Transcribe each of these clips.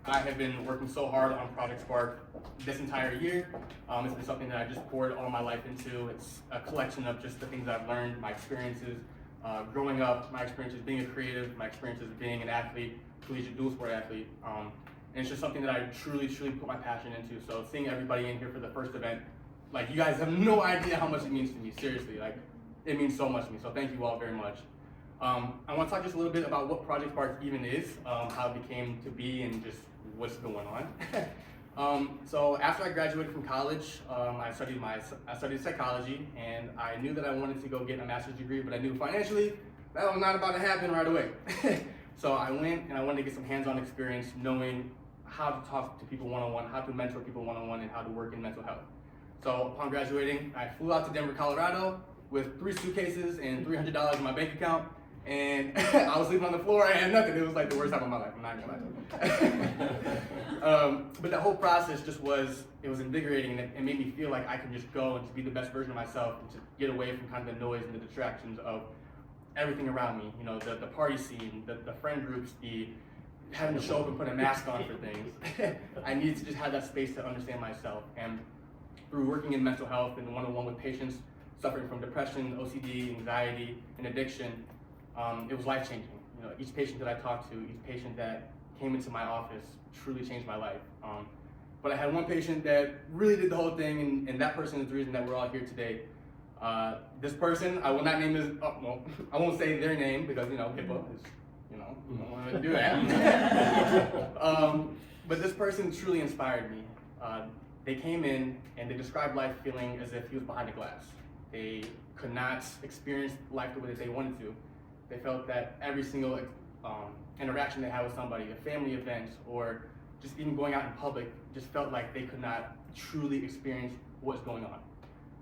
I have been working so hard on Project Spark this entire year. It's been something that I just poured all my life into. It's a collection of just the things I've learned, my experiences growing up, my experiences being a creative, my experiences being an athlete, collegiate dual sport athlete. And it's just something that I truly put my passion into. So seeing everybody in here for the first event, like, you guys have no idea how much it means to me, seriously. Like, it means so much to me, so thank you all very much. I want to talk just a little bit about what Project Spark even is, how it became to be, and just what's going on. So after I graduated from college, I studied psychology, and I knew that I wanted to go get a master's degree, but I knew financially that was not about to happen right away. So I went and I wanted to get some hands-on experience knowing how to talk to people one-on-one, how to mentor people one-on-one, and how to work in mental health. So upon graduating, I flew out to Denver, Colorado with 3 suitcases and $300 in my bank account. And I was sleeping on the floor, I had nothing. It was like the worst time of my life, I'm not gonna lie. But the whole process just it was invigorating, and it made me feel like I could just go and to be the best version of myself and to get away from kind of the noise and the distractions of everything around me. You know, the party scene, the friend groups, the having to show up and put a mask on for things. I needed to just have that space to understand myself. And through working in mental health and one-on-one with patients suffering from depression, OCD, anxiety, and addiction, it was life-changing. You know, each patient that I talked to, each patient that came into my office truly changed my life. But I had one patient that really did the whole thing, and that person is the reason that we're all here today. This person, I will not name his, I won't say their name because, you know, HIPAA is, you don't want to do that. But this person truly inspired me. They came in and they described life feeling as if he was behind a glass. They could not experience life the way that they wanted to. They felt that every single interaction they had with somebody, a family event, or just even going out in public, just felt like they could not truly experience what's going on.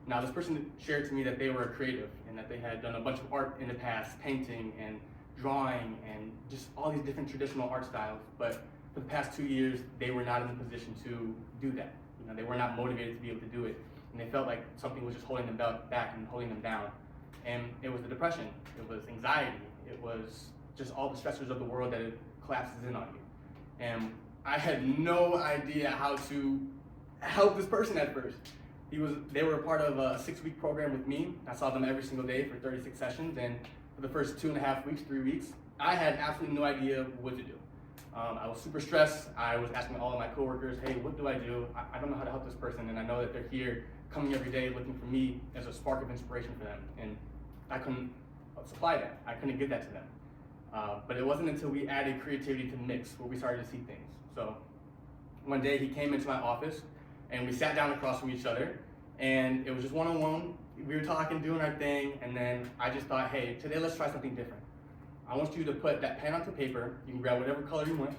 Now, this person shared to me that they were a creative and that they had done a bunch of art in the past, painting and drawing and just all these different traditional art styles. But for the past 2 years, they were not in the position to do that. You know, they were not motivated to be able to do it. And they felt like something was just holding them back and holding them down. And it was the depression, it was anxiety, it was just all the stressors of the world that it collapses in on you. And I had no idea how to help this person at first. They were a part of a 6-week program with me. I saw them every single day for 36 sessions, and for the first 2.5 weeks, 3 weeks, I had absolutely no idea what to do. I was super stressed. I was asking all of my coworkers, hey, what do? I don't know how to help this person, and I know that they're here coming every day looking for me as a spark of inspiration for them. And I couldn't supply that. I couldn't give that to them. But it wasn't until we added creativity to the mix where we started to see things. So one day he came into my office and we sat down across from each other, and it was just one-on-one. We were talking, doing our thing, and then I just thought, hey, today let's try something different. I want you to put that pen onto paper, you can grab whatever color you want,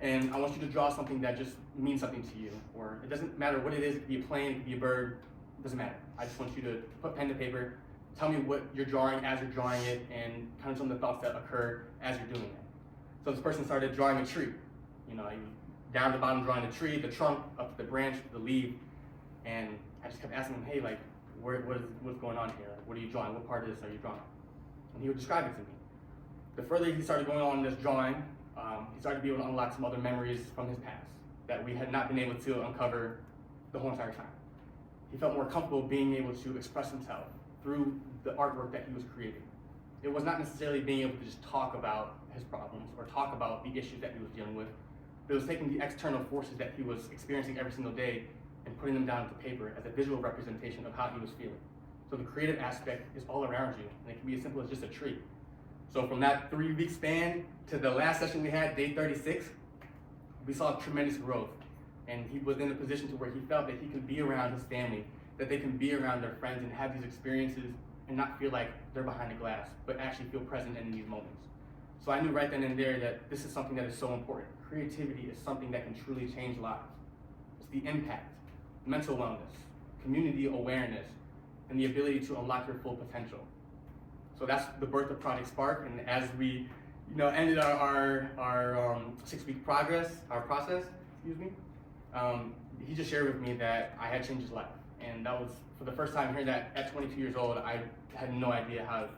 and I want you to draw something that just means something to you. Or it doesn't matter what it is, it could be a plane, it could be a bird, it doesn't matter. I just want you to put pen to paper, tell me what you're drawing as you're drawing it, and kind of some of the thoughts that occur as you're doing it. So this person started drawing a tree. You know, he was down at the bottom drawing the tree, the trunk, up to the branch, the leaf, and I just kept asking him, hey, like, what's going on here? Like, what are you drawing? What part of this are you drawing? And he would describe it to me. The further he started going on in this drawing, he started to be able to unlock some other memories from his past that we had not been able to uncover the whole entire time. He felt more comfortable being able to express himself through the artwork that he was creating. It was not necessarily being able to just talk about his problems or talk about the issues that he was dealing with, but it was taking the external forces that he was experiencing every single day and putting them down to paper as a visual representation of how he was feeling. So the creative aspect is all around you, and it can be as simple as just a tree. So from that 3-week span to the last session we had, day 36, we saw tremendous growth. And he was in a position to where he felt that he could be around his family, that they can be around their friends and have these experiences and not feel like they're behind a glass, but actually feel present in these moments. So I knew right then and there that this is something that is so important. Creativity is something that can truly change lives. It's the impact, mental wellness, community awareness, and the ability to unlock your full potential. So that's the birth of Project Spark, and as we, ended our 6-week process, he just shared with me that I had changed his life, and that was for the first time hearing that at 22 years old. I had no idea how to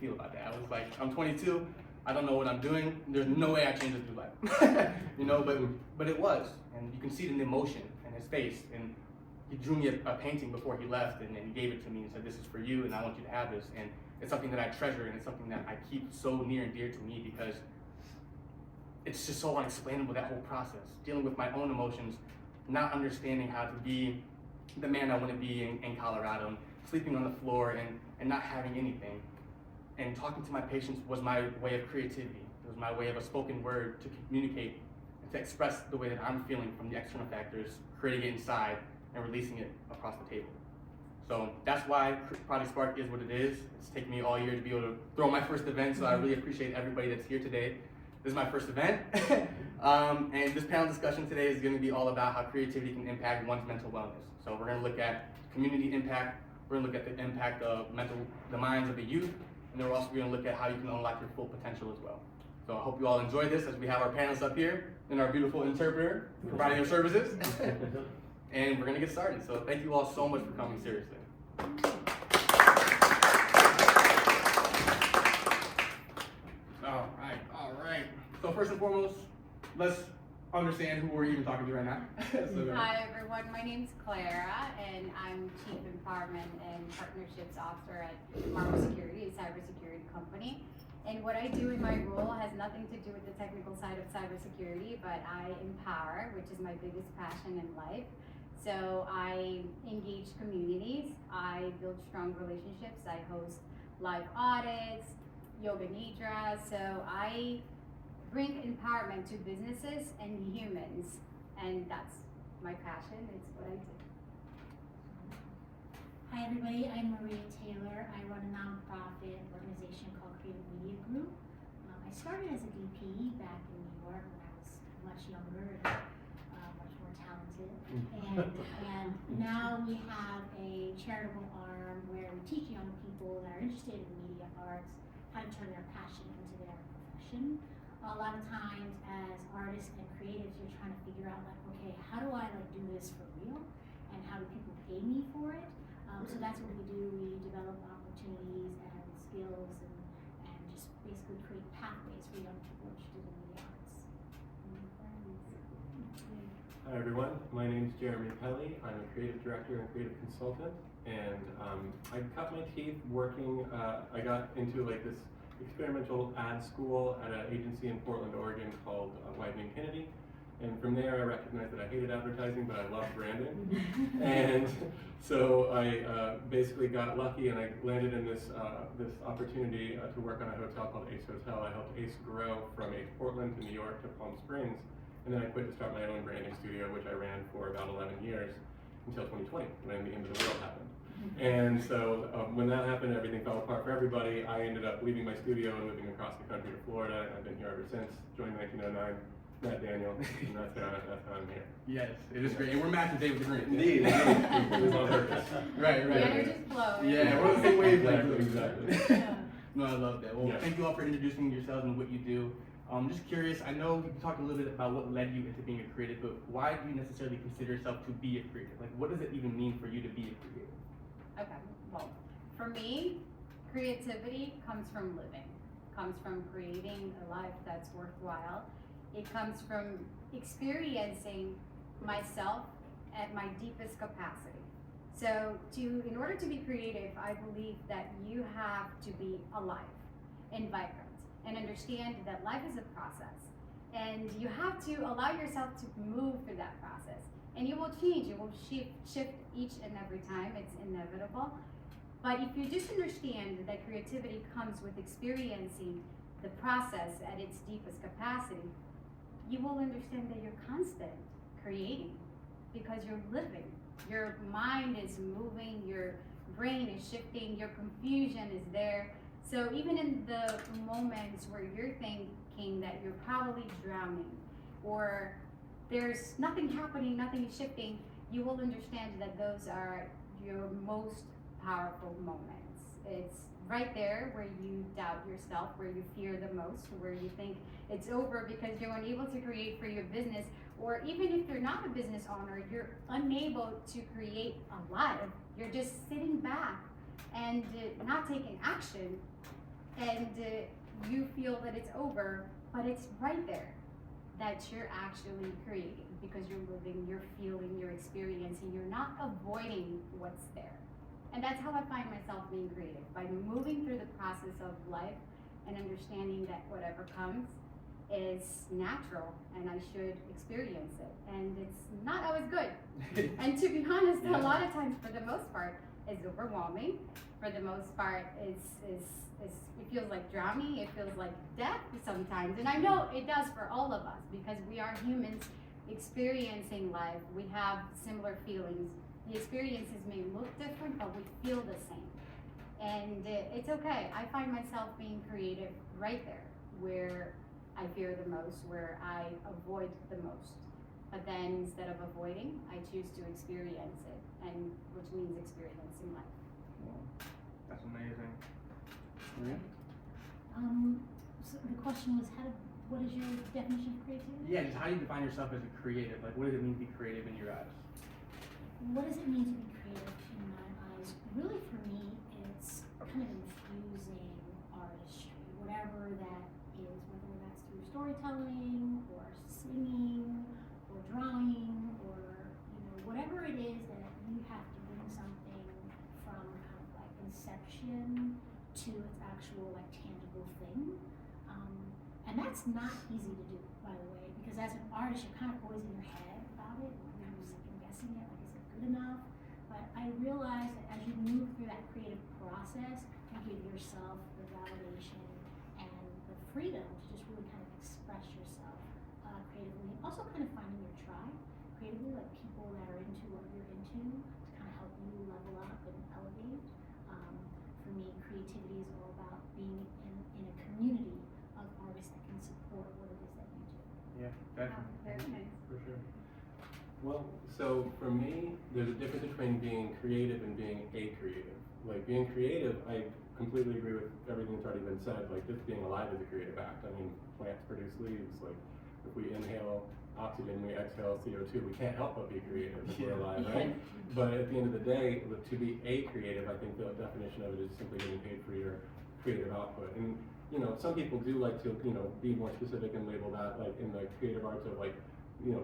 feel about that. I was like, I'm 22, I don't know what I'm doing. There's no way I changed his life. You know, but it was, and you can see it in the emotion in his face. And he drew me a painting before he left, and then he gave it to me and said, "This is for you, and I want you to have this." And it's something that I treasure, and it's something that I keep so near and dear to me because it's just so unexplainable, that whole process, dealing with my own emotions, not understanding how to be the man I want to be in Colorado, sleeping on the floor and not having anything. And talking to my patients was my way of creativity. It was my way of a spoken word to communicate and to express the way that I'm feeling from the external factors, creating it inside and releasing it across the table. So that's why Project Spark is what it is. It's taken me all year to be able to throw my first event, so I really appreciate everybody that's here today. This is my first event, and this panel discussion today is going to be all about how creativity can impact one's mental wellness. So we're going to look at community impact, we're going to look at the impact of the minds of the youth, and then we're also going to look at how you can unlock your full potential as well. So I hope you all enjoy this as we have our panelists up here and our beautiful interpreter providing their services. And we're going to get started. So thank you all so much for coming, seriously. All right. So first and foremost, let's understand who we're even talking to right now. Hi everyone, my name's Clara and I'm Chief Empowerment and Partnerships Officer at Marber Security, a cybersecurity company. And what I do in my role has nothing to do with the technical side of cybersecurity, but I empower, which is my biggest passion in life. So I engage communities, I build strong relationships, I host live audits, yoga nidra, so I bring empowerment to businesses and humans, and that's my passion, it's what I do. Hi everybody, I'm Maria Taylor. I run a nonprofit organization called Creative Media Group. I started as a DP back in New York when I was much younger and much more talented. And now we have a charitable arm where we teach young people that are interested in media arts how to turn their passion into their profession. A lot of times as artists and creatives, you're trying to figure out like, okay, how do I do this for real? And how do people pay me for it? So that's what we do. We develop opportunities and skills and just basically create pathways for young people interested in the arts. Hi everyone, my name is Jeremy Pelly. I'm a creative director and creative consultant, and I cut my teeth working. I got into this experimental ad school at an agency in Portland, Oregon called Widening Kennedy. And from there I recognized that I hated advertising, but I loved branding. And so I basically got lucky and I landed in this opportunity to work on a hotel called Ace Hotel. I helped Ace grow from Ace Portland to New York to Palm Springs. And then I quit to start my own branding studio, which I ran for about 11 years until 2020, when the end of the world happened. And so when that happened, everything fell apart for everybody. I ended up leaving my studio and moving across the country to Florida, and I've been here ever since. Joined 1909. Matt Daniel, and that's how I'm here. Yes, it is great. And we're matching today with the green. Indeed. It was on purpose. Right. The energy's flowing. Yeah, we're on the same wavelength. Exactly. No, I love that. Well, Yeah. Thank you all for introducing yourselves and what you do. I'm just curious, I know you talked a little bit about what led you into being a creative, but why do you necessarily consider yourself to be a creative? Like, what does it even mean for you to be a creative? Okay, well, for me, creativity comes from living, comes from creating a life that's worthwhile. It comes from experiencing myself at my deepest capacity. So in order to be creative, I believe that you have to be alive and vibrant and understand that life is a process. And you have to allow yourself to move through that process. And you will change, you will shift each and every time, it's inevitable. But if you just understand that creativity comes with experiencing the process at its deepest capacity, you will understand that you're constant creating because you're living. Your mind is moving, your brain is shifting, your confusion is there. So even in the moments where you're thinking that you're probably drowning or there's nothing happening, nothing is shifting, you will understand that those are your most powerful moments. It's right there where you doubt yourself, where you fear the most, where you think it's over because you're unable to create for your business, or even if you're not a business owner, you're unable to create a life. You're just sitting back and not taking action. And you feel that it's over, but it's right there that you're actually creating because you're living, you're feeling, you're experiencing, you're not avoiding what's there. And that's how I find myself being creative, by moving through the process of life and understanding that whatever comes is natural and I should experience it. And it's not always good. And to be honest, a lot of times, for the most part, it's overwhelming. For the most part, it feels like drowning, it feels like death sometimes. And I know it does for all of us because we are humans experiencing life. We have similar feelings. The experiences may look different, but we feel the same. And it's okay. I find myself being creative right there where I fear the most, where I avoid the most. But then instead of avoiding, I choose to experience it, and which means experiencing life. Wow. That's amazing. So the question was, what is your definition of creativity? Yeah, just how do you define yourself as a creative? Like, what does it mean to be creative in your eyes? What does it mean to be creative in my eyes? Really, for me, it's kind of infusing artistry, whatever that is, whether that's through storytelling or singing or drawing or whatever it is that you have to bring something from kind of like inception to its actual like tangible thing. And that's not easy to do, by the way, because as an artist, you're kind of always in your head about it, and kind of second guessing it, like, is it good enough? But I realized that as you move through that creative process, you give yourself the validation and the freedom to just really kind of express yourself creatively, and also kind of finding your tribe creatively, like people that are into what you're into, to kind of help you level up and elevate. For me, creativity is all about being in a community of artists that can support what it is that you do. Yeah, definitely. Very nice. For sure. Well, so for me, there's a difference between being creative and being a creative. Like being creative, I completely agree with everything that's already been said. Like just being alive is a creative act. I mean, plants produce leaves. Like if we inhale oxygen, we exhale CO2. We can't help but be creative if we're alive, right? But at the end of the day, to be a creative, I think the definition of it is simply getting paid for your creative output. And some people do like to, be more specific and label that like in the creative arts of like,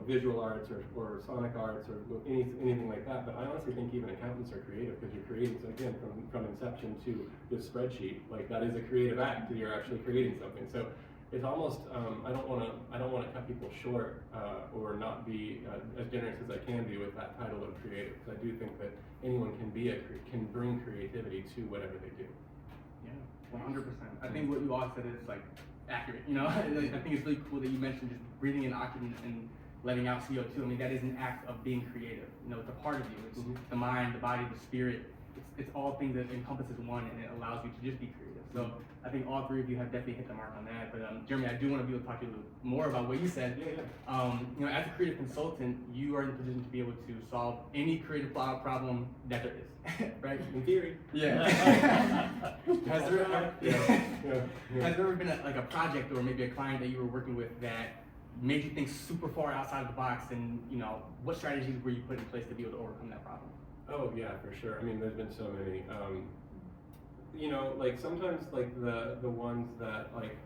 visual arts or sonic arts or anything like that. But I honestly think even accountants are creative because you're creating, so again, from inception to this spreadsheet, like that is a creative act. You're actually creating something. So it's almost, I don't want to cut people short or not be as generous as I can be with that title of creative, because I do think that anyone can bring creativity to whatever they do. Yeah, 100%. I think what you all said is like accurate. I think it's really cool that you mentioned just breathing in oxygen and letting out CO2. I mean, that is an act of being creative. It's a part of you. It's the mind, the body, the spirit. It's all things that encompasses one, and it allows you to just be creative. So I think all three of you have definitely hit the mark on that. But Jeremy, I do want to be able to talk to you a little more about what you said. As a creative consultant, you are in the position to be able to solve any creative problem that there is, right? In theory. Yeah. Has there ever been a project or maybe a client that you were working with that made you think super far outside of the box, and what strategies were you put in place to be able to overcome that problem? Oh yeah, for sure. I mean, there's been so many. Like sometimes like the ones that like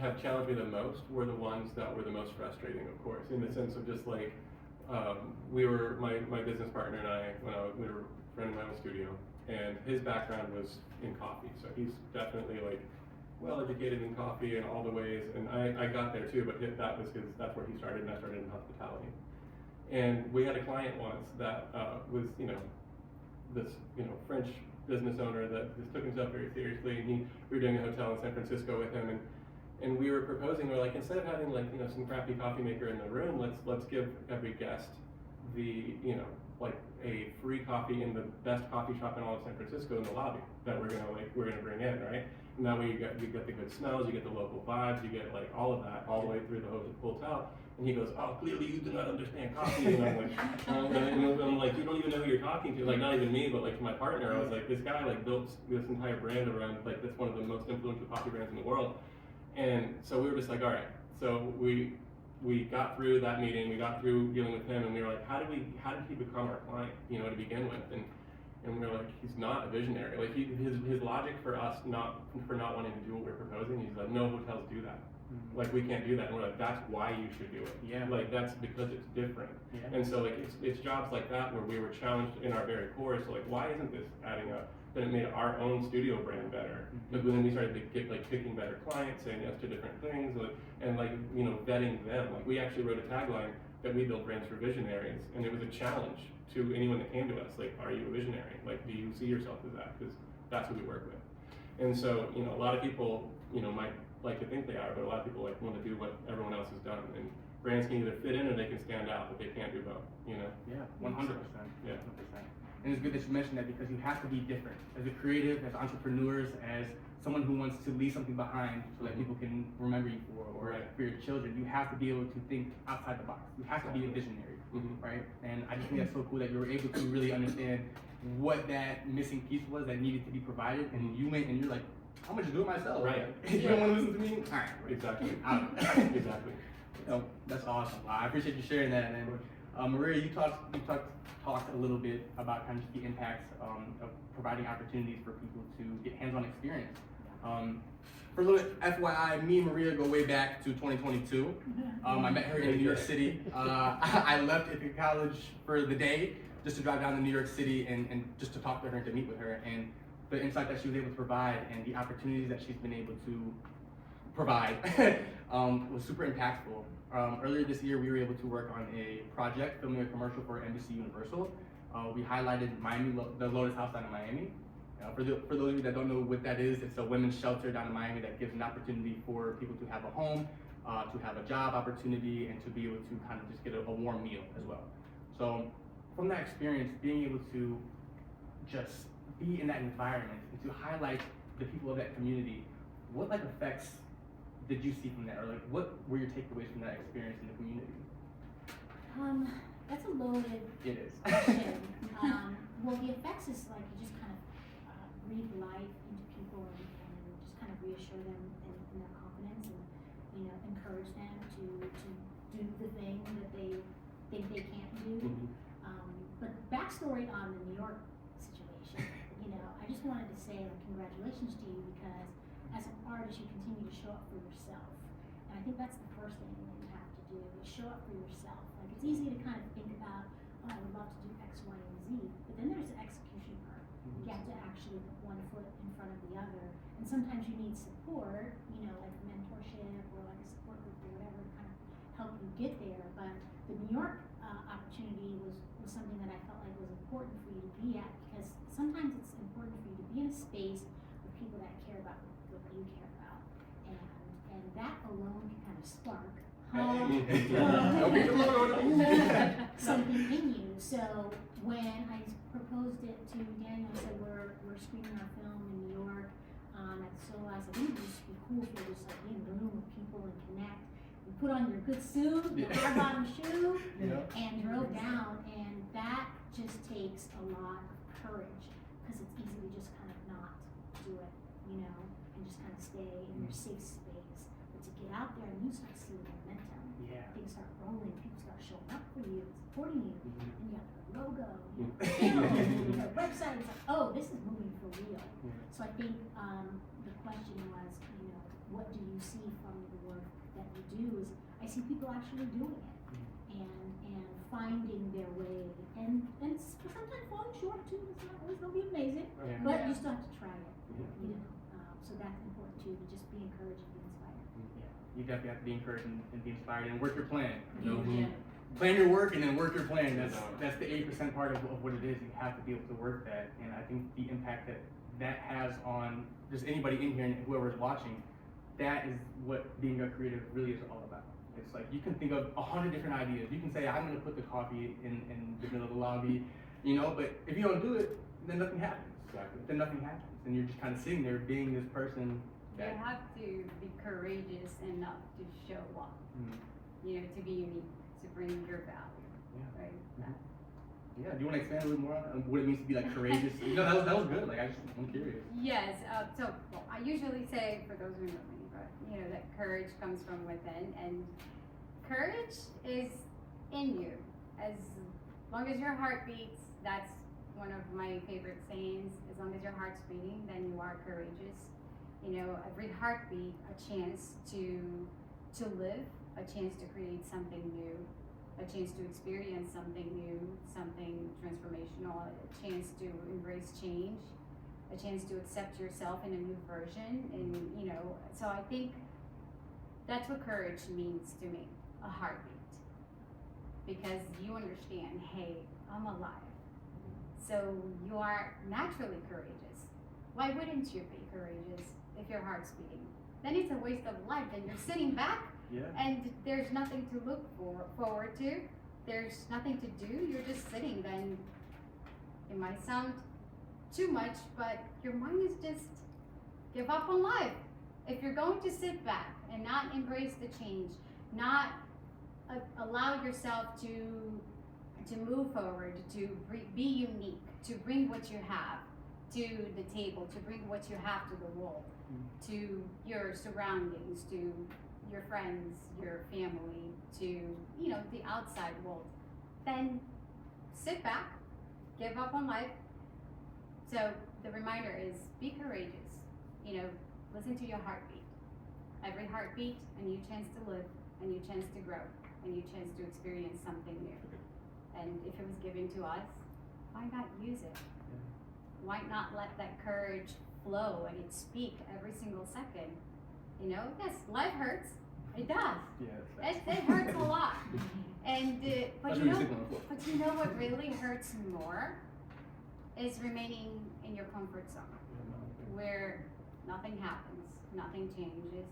have challenged me the most were the ones that were the most frustrating, of course, in the sense of just like my business partner and I, we were running my own studio, and his background was in coffee, so he's definitely like well educated in coffee in all the ways, and I got there too, but that's where he started, and I started in hospitality. And we had a client once that was this French business owner that just took himself very seriously, and we were doing a hotel in San Francisco with him, and we were proposing, we're like, instead of having like some crappy coffee maker in the room, let's give every guest the like a free coffee in the best coffee shop in all of San Francisco in the lobby that we're gonna bring in, right? And that way you get the good smells, you get the local vibes, you get like all of that all the way through the hotel. And he goes, oh, clearly you do not understand coffee. And I'm like, I'm like, you don't even know who you're talking to. Like, not even me, but like to my partner, I was like, this guy like built this entire brand around, like, that's one of the most influential coffee brands in the world. And so we were just like, all right. So we got through that meeting, we got through dealing with him, and we were like, how did he become our client, to begin with? And we're like, he's not a visionary. Like his logic for us not wanting to do what we're proposing, he's like, no hotels do that. Like we can't do that. And we're like, that's why you should do it. Yeah. Like that's because it's different. Yeah. And so like it's jobs like that where we were challenged in our very core. So like, why isn't this adding up? Then it made our own studio brand better. But then we started to get like picking better clients, saying yes to different things, and like vetting them. Like we actually wrote a tagline that we build brands for visionaries, and it was a challenge to anyone that came to us. Like, are you a visionary? Like, do you see yourself as that? Because that's who we work with. And so a lot of people might like to think they are, but a lot of people like want to do what everyone else has done. And brands can either fit in or they can stand out, but they can't do both. Yeah, 100%. Yeah. 100%. And it's good that you mentioned that because you have to be different. As a creative, as entrepreneurs, as someone who wants to leave something behind so that people can remember you for, or Right. for your children, you have to be able to think outside the box. You have to be a visionary, right? And I just think that's so cool that you were able to really understand what that missing piece was that needed to be provided, and you went and you're like, I'm gonna just do it myself. Right. You don't want to listen to me? All right. Exactly. Out. Exactly. That's awesome. Wow, I appreciate you sharing that. And Maria, you talked a little bit about kind of just the impacts of providing opportunities for people to get hands-on experience. For a little FYI, me and Maria go way back to 2022. I met her in New York City. I left Ithaca College for the day just to drive down to New York City and just to talk to her and to meet with her. And the insight that she was able to provide and the opportunities that she's been able to provide was super impactful. Earlier this year, we were able to work on a project, filming a commercial for NBC Universal. We highlighted Miami, the Lotus House down in Miami. For those of you that don't know what that is, it's a women's shelter down in Miami that gives an opportunity for people to have a home, to have a job opportunity, and to be able to kind of just get a warm meal as well. So from that experience, being able to just be in that environment and to highlight the people of that community, what like effects did you see from that, or like what were your takeaways from that experience in the community? That's a loaded It is. question. Well, the effects is like you just kind of breathe life into people and just kind of reassure them in their confidence and encourage them to do the thing that they think they can't do. But backstory on the New York situation, I just wanted to say like congratulations to you, because as an artist you continue to show up for yourself, and I think that's the first thing that you have to do is show up for yourself. Like it's easy to kind of think about, oh, I would love to do X, Y, and Z, but then there's the execution part. You have to actually put one foot in front of the other, and sometimes you need support, like a mentorship or like a support group or whatever to kind of help you get there. But the New York opportunity was something that I felt like was important for you to be at, because sometimes it's important for you to be in a space with people that care about what you care about, and that alone can kind of spark something in you. So when I proposed it to Daniel, I said we're screening our film in New York, I said it would just be cool if you just like be in a room with people and connect. You put on your good suit, your high bottom shoe, and drove down, and that just takes a lot of courage, because it's easy to just kind of not do it, and just kind of stay in your safe space. But to get out there and you start seeing momentum, things start rolling, people start showing up for you, supporting you, and you have the logo, your website, it's like, oh, this is moving for real. So I think the question was, what do you see from the work that you do? Is I see people actually doing it and finding their way, and sometimes falling short too. It's not always gonna be amazing, but you still have to try it. So that's important too, to just be encouraged and be inspired. You definitely have to be encouraged and be inspired and work your plan. Plan your work and then work your plan. That's the 80% part of what it is. You have to be able to work that, and I think the impact that has on just anybody in here and whoever's watching, that is what being a creative really is all about. It's like you can think of 100 different ideas. You can say, I'm gonna put the coffee in the middle of the lobby, but if you don't do it, then nothing happens. Exactly. Then nothing happens, and you're just kind of sitting there being this person that. You have to be courageous enough to show up, to be unique, to bring your value, right? Yeah, do you want to expand a little more on what it means to be like courageous? That was good. Like I'm curious. Yes. I usually say, for those who know me, but that courage comes from within, and courage is in you. As long as your heart beats, that's one of my favorite sayings, as long as your heart's beating, then you are courageous. You know, every heartbeat, a chance to live, a chance to create something new, a chance to experience something new, something transformational, a chance to embrace change, a chance to accept yourself in a new version. And, you know, so I think that's what courage means to me, a heartbeat. Because you understand, hey, I'm alive. So you are naturally courageous. Why wouldn't you be courageous if your heart's beating? Then it's a waste of life. Then you're sitting back and there's nothing to look forward to. There's nothing to do. You're just sitting. Then it might sound too much, but your mind is just give up on life. If you're going to sit back and not embrace the change, not allow yourself to move forward, to be unique, to bring what you have to the table, to bring what you have to the world, to your surroundings, to your friends, your family, to, you know, the outside world, then sit back, give up on life. So the reminder is be courageous, you know, listen to your heartbeat. Every heartbeat, a new chance to live, a new chance to grow, a new chance to experience something new. And if it was given to us, why not use it? Why not let that courage flow and it speak every single second? You know, yes, life hurts. It does. It hurts a lot. And but you know what really hurts more is remaining in your comfort zone, where nothing happens, nothing changes.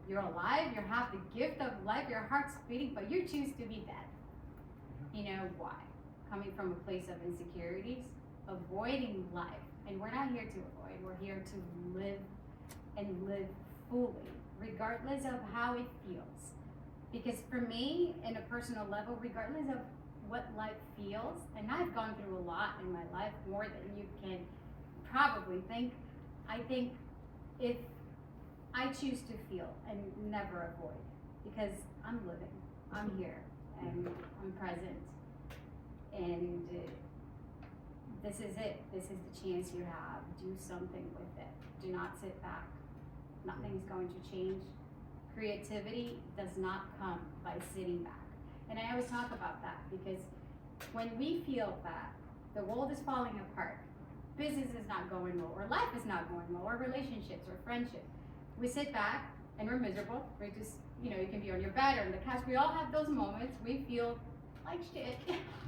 You're alive. You have the gift of life. Your heart's beating, but you choose to be dead. You know why? Coming from a place of insecurities, avoiding life. And we're not here to avoid, we're here to live and live fully, regardless of how it feels. Because for me, in a personal level, regardless of what life feels, and I've gone through a lot in my life, more than you can probably think, I think if I choose to feel and never avoid, because I'm living, I'm here, and I'm present, and this is it. This is the chance you have. Do something with it. Do not sit back. Nothing's going to change. Creativity does not come by sitting back. And I always talk about that because when we feel that the world is falling apart, business is not going well, or life is not going well, or relationships or friendship, we sit back and we're miserable. We're just, you know, you can be on your bed or on the couch. We all have those moments. We feel like shit,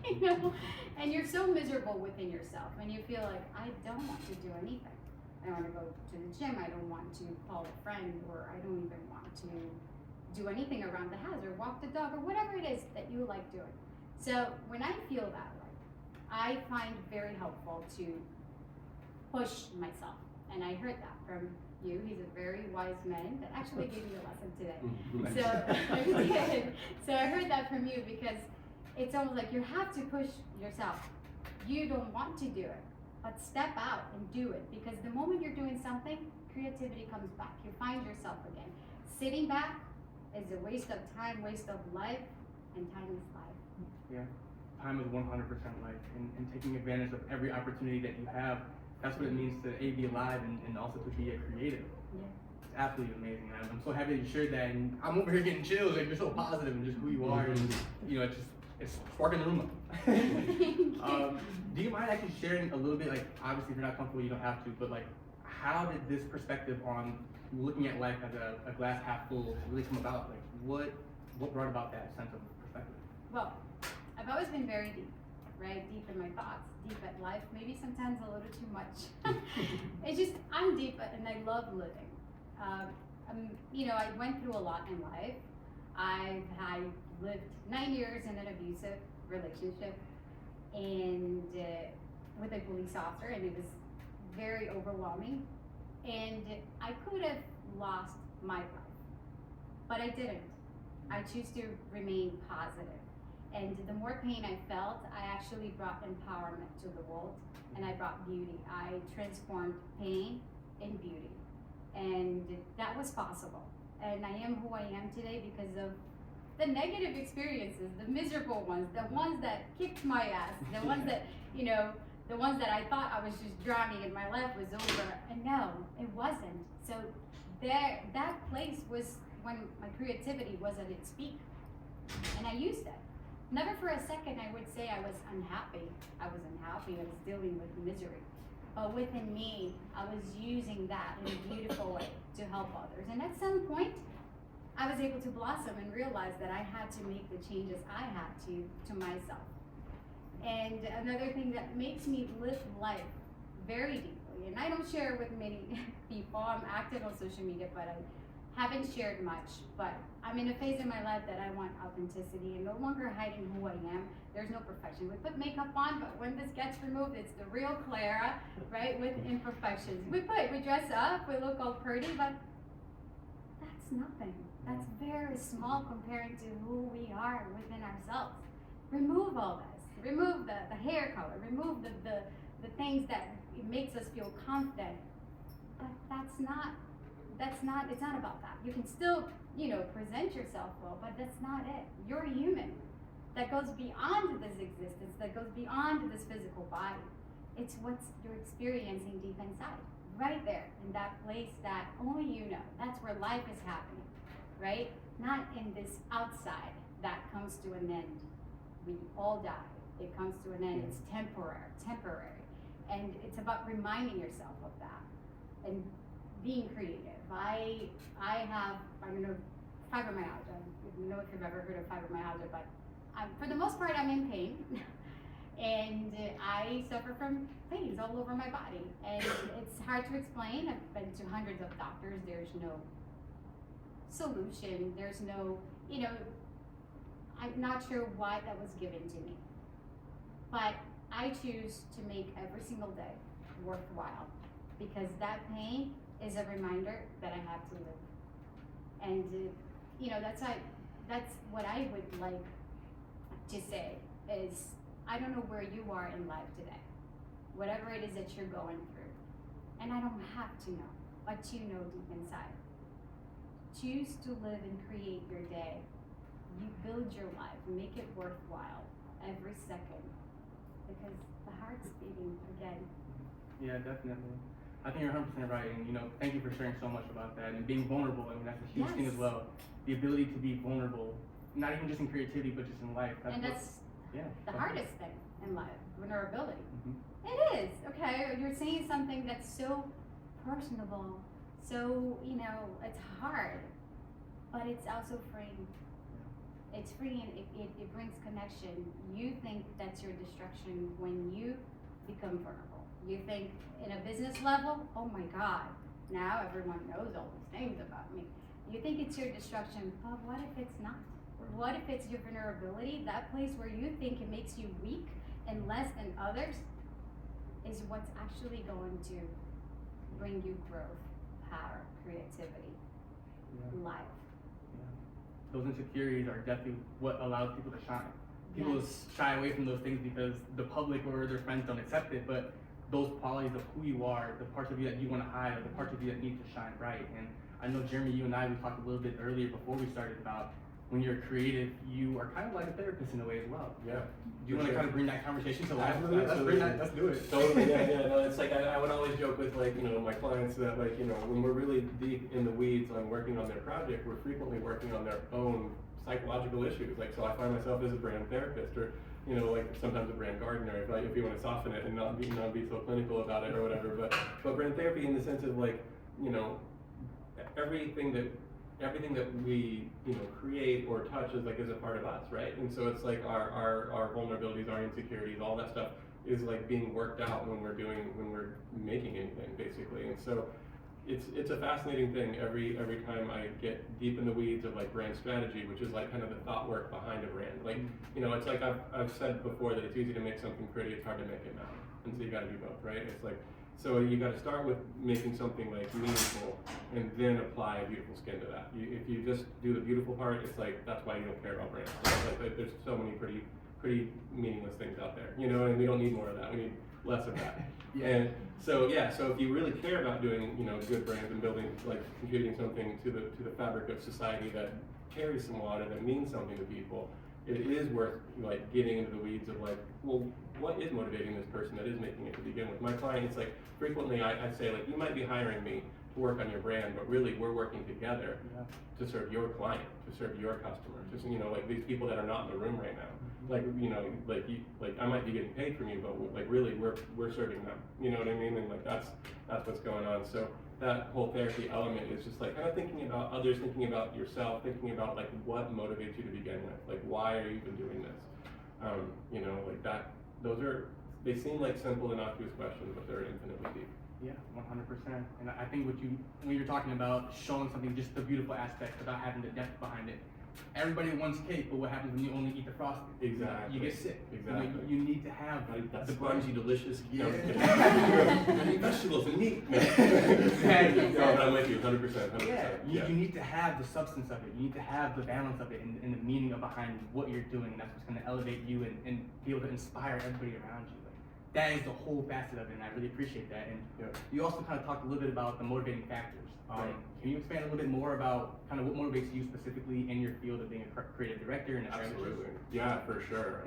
you know, and you're so miserable within yourself, and you feel like, I don't want to do anything. I don't want to go to the gym. I don't want to call a friend, or I don't even want to do anything around the house or walk the dog or whatever it is that you like doing. So when I feel that way, I find very helpful to push myself. And I heard that from you. He's a very wise man that actually gave me a lesson today. So I heard that from you because it's almost like you have to push yourself. You don't want to do it, but step out and do it, because the moment you're doing something, creativity comes back. You find yourself again. Sitting back is a waste of time, waste of life, and time is life. Yeah, time is 100% life, and taking advantage of every opportunity that you have. That's what it means to be alive and also to be a creative. Yeah. It's absolutely amazing. I'm so happy that you shared that, and I'm over here getting chills. Like, you're so positive and just who you are, and you know, it's sparking the room up. Do you mind actually sharing a little bit? Like, obviously, if you're not comfortable, you don't have to. But like, how did this perspective on looking at life as a glass half full really come about? Like, what brought about that sense of perspective? Well, I've always been very deep, right? Deep in my thoughts, deep at life, maybe sometimes a little too much. It's just, I'm deep and I love living. You know, I went through a lot in life. I lived 9 years in an abusive relationship and with a police officer, and it was very overwhelming. And I could have lost my life, but I didn't. I choose to remain positive. And the more pain I felt, I actually brought empowerment to the world, and I brought beauty. I transformed pain in beauty, and that was possible. And I am who I am today because of the negative experiences, the miserable ones, the ones that kicked my ass, the ones that, you know, The ones that I thought I was just drowning and my life was over, and no, it wasn't. So that place was when my creativity was at its peak, and I used it. Never for a second I would say I was unhappy. I was unhappy, I was dealing with misery. But within me, I was using that in a beautiful way to help others. And at some point, I was able to blossom and realize that I had to make the changes I had to myself. And another thing that makes me live life very deeply, and I don't share with many people, I'm active on social media, but I haven't shared much, but I'm in a phase in my life that I want authenticity and no longer hiding who I am. There's no perfection. We put makeup on, but when this gets removed, it's the real Clara, right, with imperfections. We dress up, we look all pretty, but that's nothing. That's very small compared to who we are within ourselves. Remove all this. Remove the hair color. Remove the things that it makes us feel confident. But it's not about that. You can still, present yourself well, but that's not it. You're a human that goes beyond this existence, that goes beyond this physical body. It's what you're experiencing deep inside, right there, in that place that only you know. That's where life is happening, right? Not in this outside that comes to an end. We all die. It comes to an end. It's temporary. And it's about reminding yourself of that and being creative. I have fibromyalgia. I don't know if you've ever heard of fibromyalgia, but for the most part, I'm in pain. And I suffer from pains all over my body. And it's hard to explain. I've been to hundreds of doctors. There's no solution. There's no, I'm not sure why that was given to me. But I choose to make every single day worthwhile, because that pain is a reminder that I have to live. And that's what I would like to say is, I don't know where you are in life today, whatever it is that you're going through, and I don't have to know, but you know deep inside. Choose to live and create your day. You build your life, make it worthwhile every second, because the heart's beating again. Yeah, definitely. I think you're 100% right, and thank you for sharing so much about that and being vulnerable. I mean, that's a huge thing as well. The ability to be vulnerable, not even just in creativity, but just in life. That's the hardest thing in life, vulnerability. Mm-hmm. It is, okay, you're saying something that's so personable, so, it's hard, but it's also freeing. It's freeing, it brings connection. You think that's your destruction when you become vulnerable. You think in a business level, oh my God, now everyone knows all these things about me. You think it's your destruction, but what if it's not? What if it's your vulnerability? That place where you think it makes you weak and less than others is what's actually going to bring you growth, power, creativity, life. Those insecurities are definitely what allows people to shine. People shy away from those things because the public or their friends don't accept it, but those qualities of who you are, the parts of you that you want to hide, are the parts of you that need to shine bright. And I know, Jeremy, you and I, we talked a little bit earlier before we started about when you're creative, you are kind of like a therapist in a way as well. Yeah. Do you want to kind of bring that conversation to life? Absolutely. Let's do it. Totally, yeah. No, it's like I would always joke with my clients that when we're really deep in the weeds on working on their project, we're frequently working on their own psychological issues. So I find myself as a brand therapist, or sometimes a brand gardener, if you want to soften it and not be so clinical about it or whatever. But brand therapy in the sense of everything that we create or touch is a part of us, right? And so it's our vulnerabilities, our insecurities, all that stuff is being worked out when we're making anything, basically. And so it's a fascinating thing every time I get deep in the weeds of brand strategy, which is kind of the thought work behind a brand. It's I've said before that it's easy to make something pretty, it's hard to make it matter. And so you got to do both, right? It's so you got to start with making something meaningful, and then apply a beautiful skin to that. If you just do the beautiful part, it's that's why you don't care about brands. There's so many pretty meaningless things out there, and we don't need more of that. We need less of that. And so if you really care about doing good brands and building contributing something to the fabric of society that carries some water, that means something to people, it is worth like getting into the weeds of like, well, what is motivating this person that is making it to begin with? My clients, like frequently I say like, you might be hiring me to work on your brand, but really we're working together to serve your client, to serve your customer, just, you know, like these people that are not in the room right now. Like, you know, like I might be getting paid from you, but like really we're serving them, you know what I mean? And like that's what's going on. So that whole therapy element is just like kind of thinking about others, thinking about yourself, thinking about like what motivates you to begin with, like why are you even doing this? You know, like that, they seem like simple, innocuous questions, but they're infinitely deep. Yeah, 100%. And I think when you're talking about showing something, just the beautiful aspect without having the depth behind it. Everybody wants cake, but what happens when you only eat the frosting? Exactly. You get sick. Exactly. You need to have That the spongy, delicious, you know, Yeah. I need vegetables and meat. Exactly. No, but I'm with you, 100%. Yeah, Yeah. you need to have the substance of it. You need to have the balance of it and the meaning behind what you're doing. And that's what's going to elevate you and be able to inspire everybody around you. Like, that is the whole facet of it, and I really appreciate that. And you also kind of talked a little bit about the motivating factors. Right. Can you expand a little bit more about kind of what motivates you specifically in your field of being a creative director and a strategist? Absolutely. Yeah, for sure.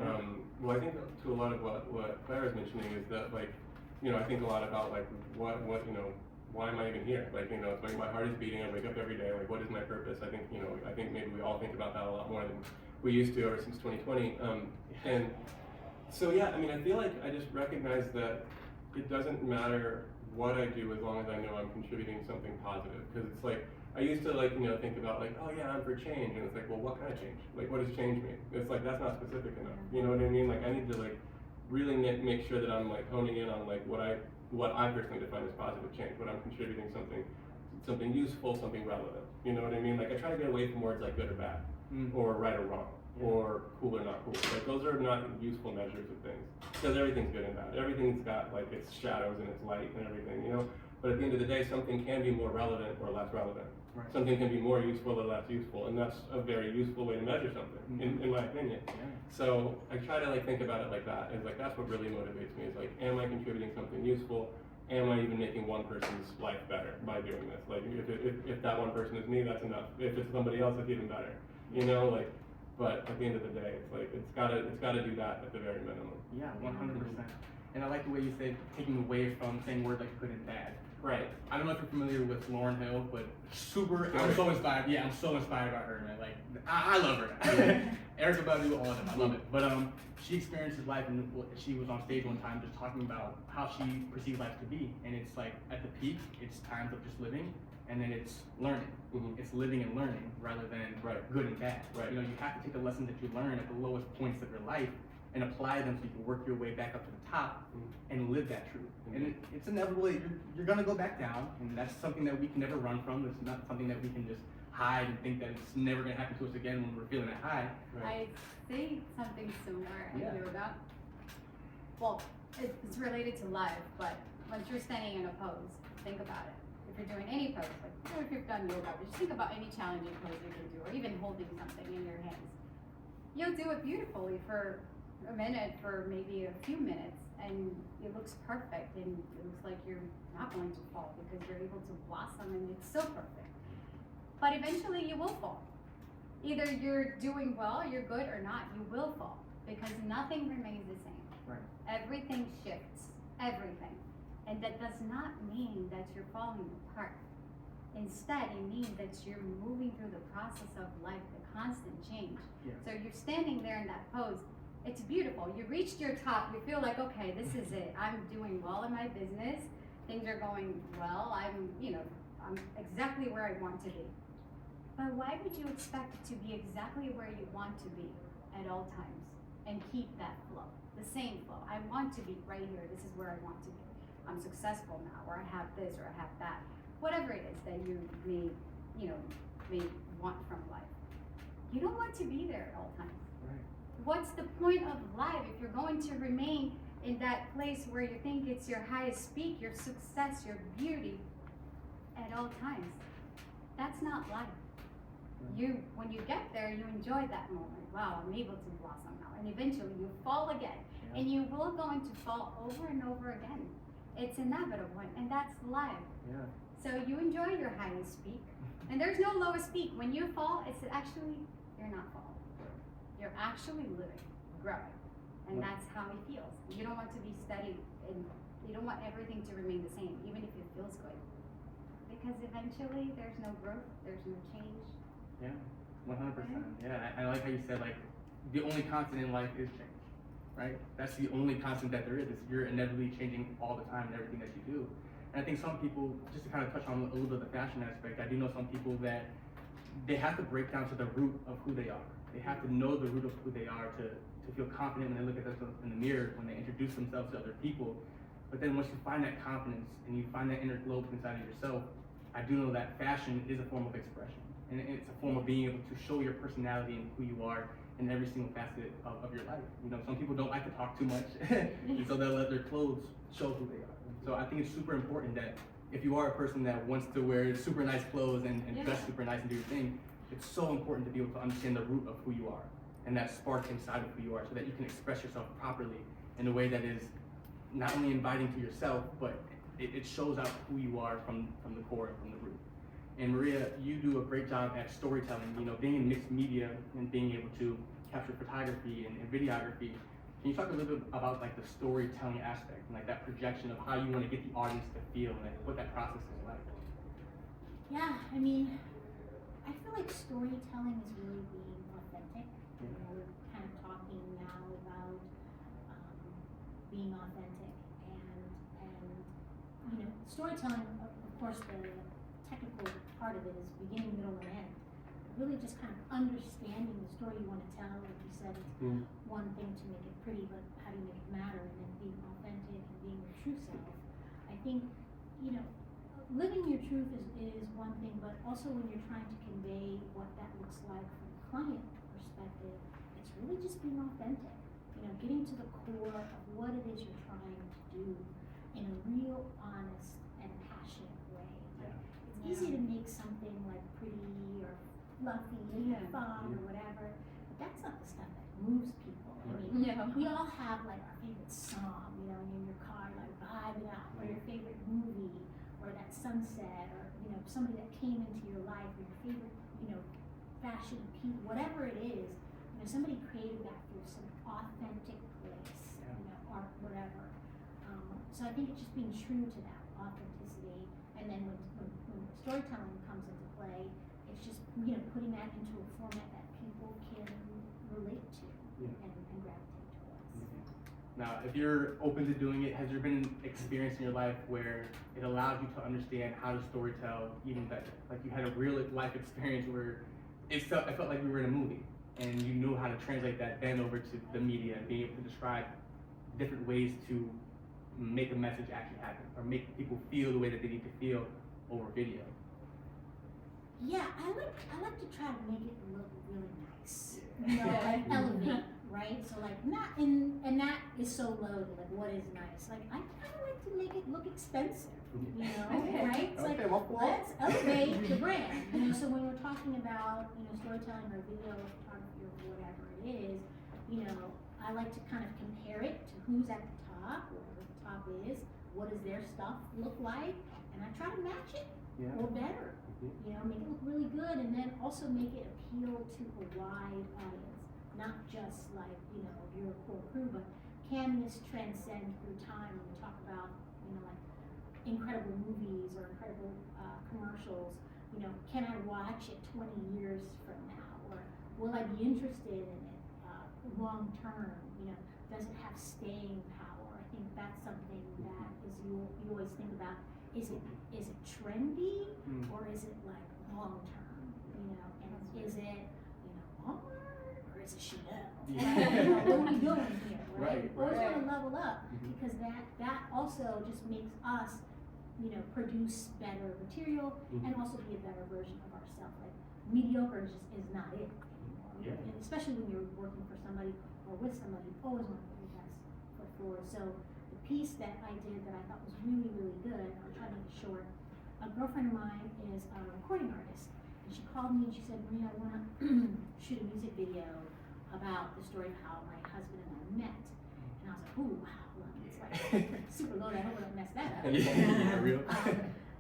Well, I think to a lot of what Clara's mentioning is that, like, you know, I think a lot about like what you know, why am I even here? Like, you know, it's like my heart is beating. I wake up every day. Like, what is my purpose? I think, you know, maybe we all think about that a lot more than we used to ever since 2020. And so yeah, I mean, I feel like I just recognize that it doesn't matter what I do as long as I know I'm contributing something positive. Because it's like, I used to like, you know, think about like, oh yeah, I'm for change. And it's like, well, what kind of change? Like, what does change mean? It's like, that's not specific enough. You know what I mean? Like, I need to like really make sure that I'm like honing in on like what I personally define as positive change, when I'm contributing something useful, something relevant. You know what I mean? Like, I try to get away from words like good or bad, or right or wrong, or cool or not cool. Like, those are not useful measures of things, because everything's good and bad. Everything's got like its shadows and its light and everything, you know? But at the end of the day, something can be more relevant or less relevant. Right. Something can be more useful or less useful, and that's a very useful way to measure something, in my opinion. Yeah. So I try to like think about it like that, and like that's what really motivates me, is like, am I contributing something useful? Am I even making one person's life better by doing this? Like, if that one person is me, that's enough. If it's somebody else, it's even better. You know, like, but at the end of the day, it's like, it's gotta do that at the very minimum. Yeah, 100%. And I like the way you said taking away from saying words like good and bad. Right. I don't know if you're familiar with Lauryn Hill, but I'm so inspired. Yeah, I'm so inspired by her, man. Like, I love her. Erica Badu, all of them, I love it. But she experienced his life, and she was on stage one time just talking about how she perceives life to be. And it's like, at the peak, it's times of just living, and then it's learning. It's living and learning rather than good and bad. Right. You know, you have to take the lessons that you learn at the lowest points of your life and apply them so you can work your way back up to the top and live that truth. And it's inevitable. You're gonna go back down, and that's something that we can never run from. It's not something that we can just hide and think that it's never gonna happen to us again when we're feeling that high. I say something similar Yeah. in yoga. Well, it's related to life, but once you're standing in a pose, think about it. If you're doing any pose, like if you've done yoga, but just think about any challenging pose you can do, or even holding something in your hands. You'll do it beautifully for a minute, for maybe a few minutes, and it looks perfect, and it looks like you're not going to fall because you're able to blossom, and it's so perfect. But eventually you will fall. Either you're doing well, you're good, or not, you will fall, because nothing remains the same. Right. Everything shifts, everything. And that does not mean that you're falling apart. Instead, it means that you're moving through the process of life, the constant change. Yeah. So you're standing there in that pose. It's beautiful. You reached your top. You feel like, okay, this is it. I'm doing well in my business. Things are going well. I'm exactly where I want to be. But why would you expect to be exactly where you want to be at all times and keep that flow, the same flow? I want to be right here. This is where I want to be. I'm successful now, or I have this, or I have that. Whatever it is that you may want from life. You don't want to be there at all times. Right. What's the point of life if you're going to remain in that place where you think it's your highest peak, your success, your beauty at all times? That's not life. When you get there, you enjoy that moment. Wow, I'm able to blossom now. And eventually you fall again. Yeah. And you will going to fall over and over again. It's inevitable, and that's life. Yeah. So you enjoy your highest peak. And there's no lowest peak. When you fall, it's actually, you're not falling. You're actually living, growing. And that's how it feels. You don't want to be steady and you don't want everything to remain the same, even if it feels good. Because eventually there's no growth, there's no change. Yeah, 100%. Yeah, I like how you said, like, the only constant in life is change, right? That's the only constant that there is. You're inevitably changing all the time in everything that you do. And I think some people, just to kind of touch on a little bit of the fashion aspect, I do know some people that they have to break down to the root of who they are. They have to know the root of who they are to feel confident when they look at themselves in the mirror, when they introduce themselves to other people. But then once you find that confidence and you find that inner glow inside of yourself, I do know that fashion is a form of expression. And it's a form of being able to show your personality and who you are in every single facet of your life. You know, some people don't like to talk too much, and so they'll let their clothes show who they are. So I think it's super important that if you are a person that wants to wear super nice clothes and dress super nice and do your thing, it's so important to be able to understand the root of who you are and that spark inside of who you are so that you can express yourself properly in a way that is not only inviting to yourself, but it shows out who you are from the core, from the root. And Maria, you do a great job at storytelling, you know, being in mixed media and being able to capture photography and videography. Can you talk a little bit about like the storytelling aspect and like that projection of how you want to get the audience to feel and like, what that process is like? Yeah, I mean, I feel like storytelling is really being authentic. You know, we're kind of talking now about being authentic and you know, storytelling, of course, the technical part of it is beginning, middle, and end. Really just kind of understanding the story you want to tell. Like you said, it's one thing to make it pretty, but how do you make it matter? And then being authentic and being your true self. I think, you know, living your truth is one thing, but also when you're trying to convey what that looks like from a client perspective, it's really just being authentic. You know, getting to the core of what it is you're trying to do in a real, honest, and passionate way. Like, it's easy to make something like pretty or fluffy and fun or whatever, but that's not the stuff that moves people. I mean, we all have like our favorite song, you know, in your car, like vibing out, or your favorite movie, or that sunset, or you know, somebody that came into your life, or your favorite, you know, fashion piece, whatever it is. You know, somebody created that through some authentic place, you know, art, whatever. So I think it's just being true to that authenticity, and then when storytelling comes into play, it's just, you know, putting that into a format that people can relate to and gravitate towards. Now, if you're open to doing it, has there been an experience in your life where it allowed you to understand how to storytell even better? Like you had a real life experience where it felt like you were in a movie and you knew how to translate that then over to the media and being able to describe different ways to make a message actually happen or make people feel the way that they need to feel over video. Yeah, I like to try to make it look really nice. You know, like elevate, right? So like not in, and that is so loaded, like what is nice? Like I kind of like to make it look expensive, you know, right? It's like, let's elevate the brand. You know, so when we're talking about, you know, storytelling or video or photography or whatever it is, you know, I like to kind of compare it to who's at the top, whatever the top is, what does their stuff look like, and I try to match it or better. You know, make it look really good, and then also make it appeal to a wide audience, not just like, you know, your core crew, but can this transcend through time? When we talk about, you know, like incredible movies or incredible commercials, you know, can I watch it 20 years from now, or will I be interested in it long term? You know, does it have staying power? I think that's something that is you always think about. Is it trendy or is it like long term? You know, and is it, you know, Walmart or is it Chanel? Like, what are we doing here, right? We always want to level up because that also just makes us, you know, produce better material and also be a better version of ourselves. Like mediocre is not it anymore. And especially when you're working for somebody or with somebody, you always want to put your best foot forward. So the piece that I did that I thought was really, really good, I'll try to make it short. A girlfriend of mine is a recording artist, and she called me and she said, Maria, I want to shoot a music video about the story of how my husband and I met. And I was like, ooh, wow, well, it's like super loaded. I hope I don't mess that up. Real.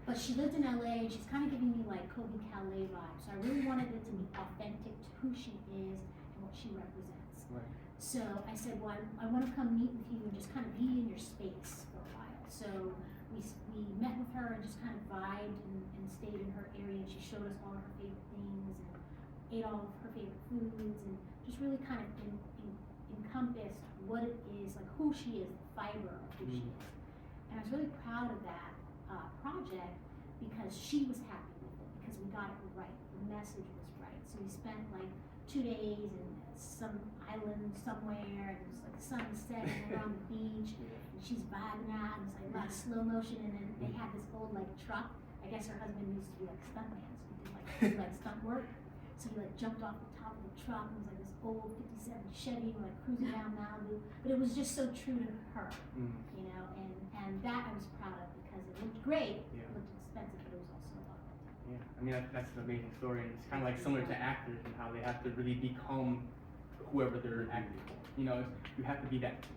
But she lived in LA, and she's kind of giving me like Kobe Calais vibes. So I really wanted it to be authentic to who she is and and what she represents. Right. So I said, well, I want to come meet with you and just kind of be in your space for a while. So we met with her and just kind of vibed and stayed in her area. And she showed us all her favorite things and ate all of her favorite foods and just really kind of encompassed what it is, like who she is, the fiber of who she is. And I was really proud of that project because she was happy with it, because we got it right. The message was right. So we spent like 2 days in some island somewhere, and it was like the sun was setting, we're on the beach, and she's vibing out, and it's like a lot of slow motion, and then they had this old like truck. I guess her husband used to be like stuntman, so he did like stunt work. So he like jumped off the top of the truck, and it was like this old 57 Chevy, like cruising down Malibu. But it was just so true to her, you know, and that I was proud of because it looked great, Yeah. it looked expensive, but it was also authentic. Yeah, I mean that's an amazing story, and it's kind of like similar to actors and how they have to really become whoever they're acting for. You know, you have to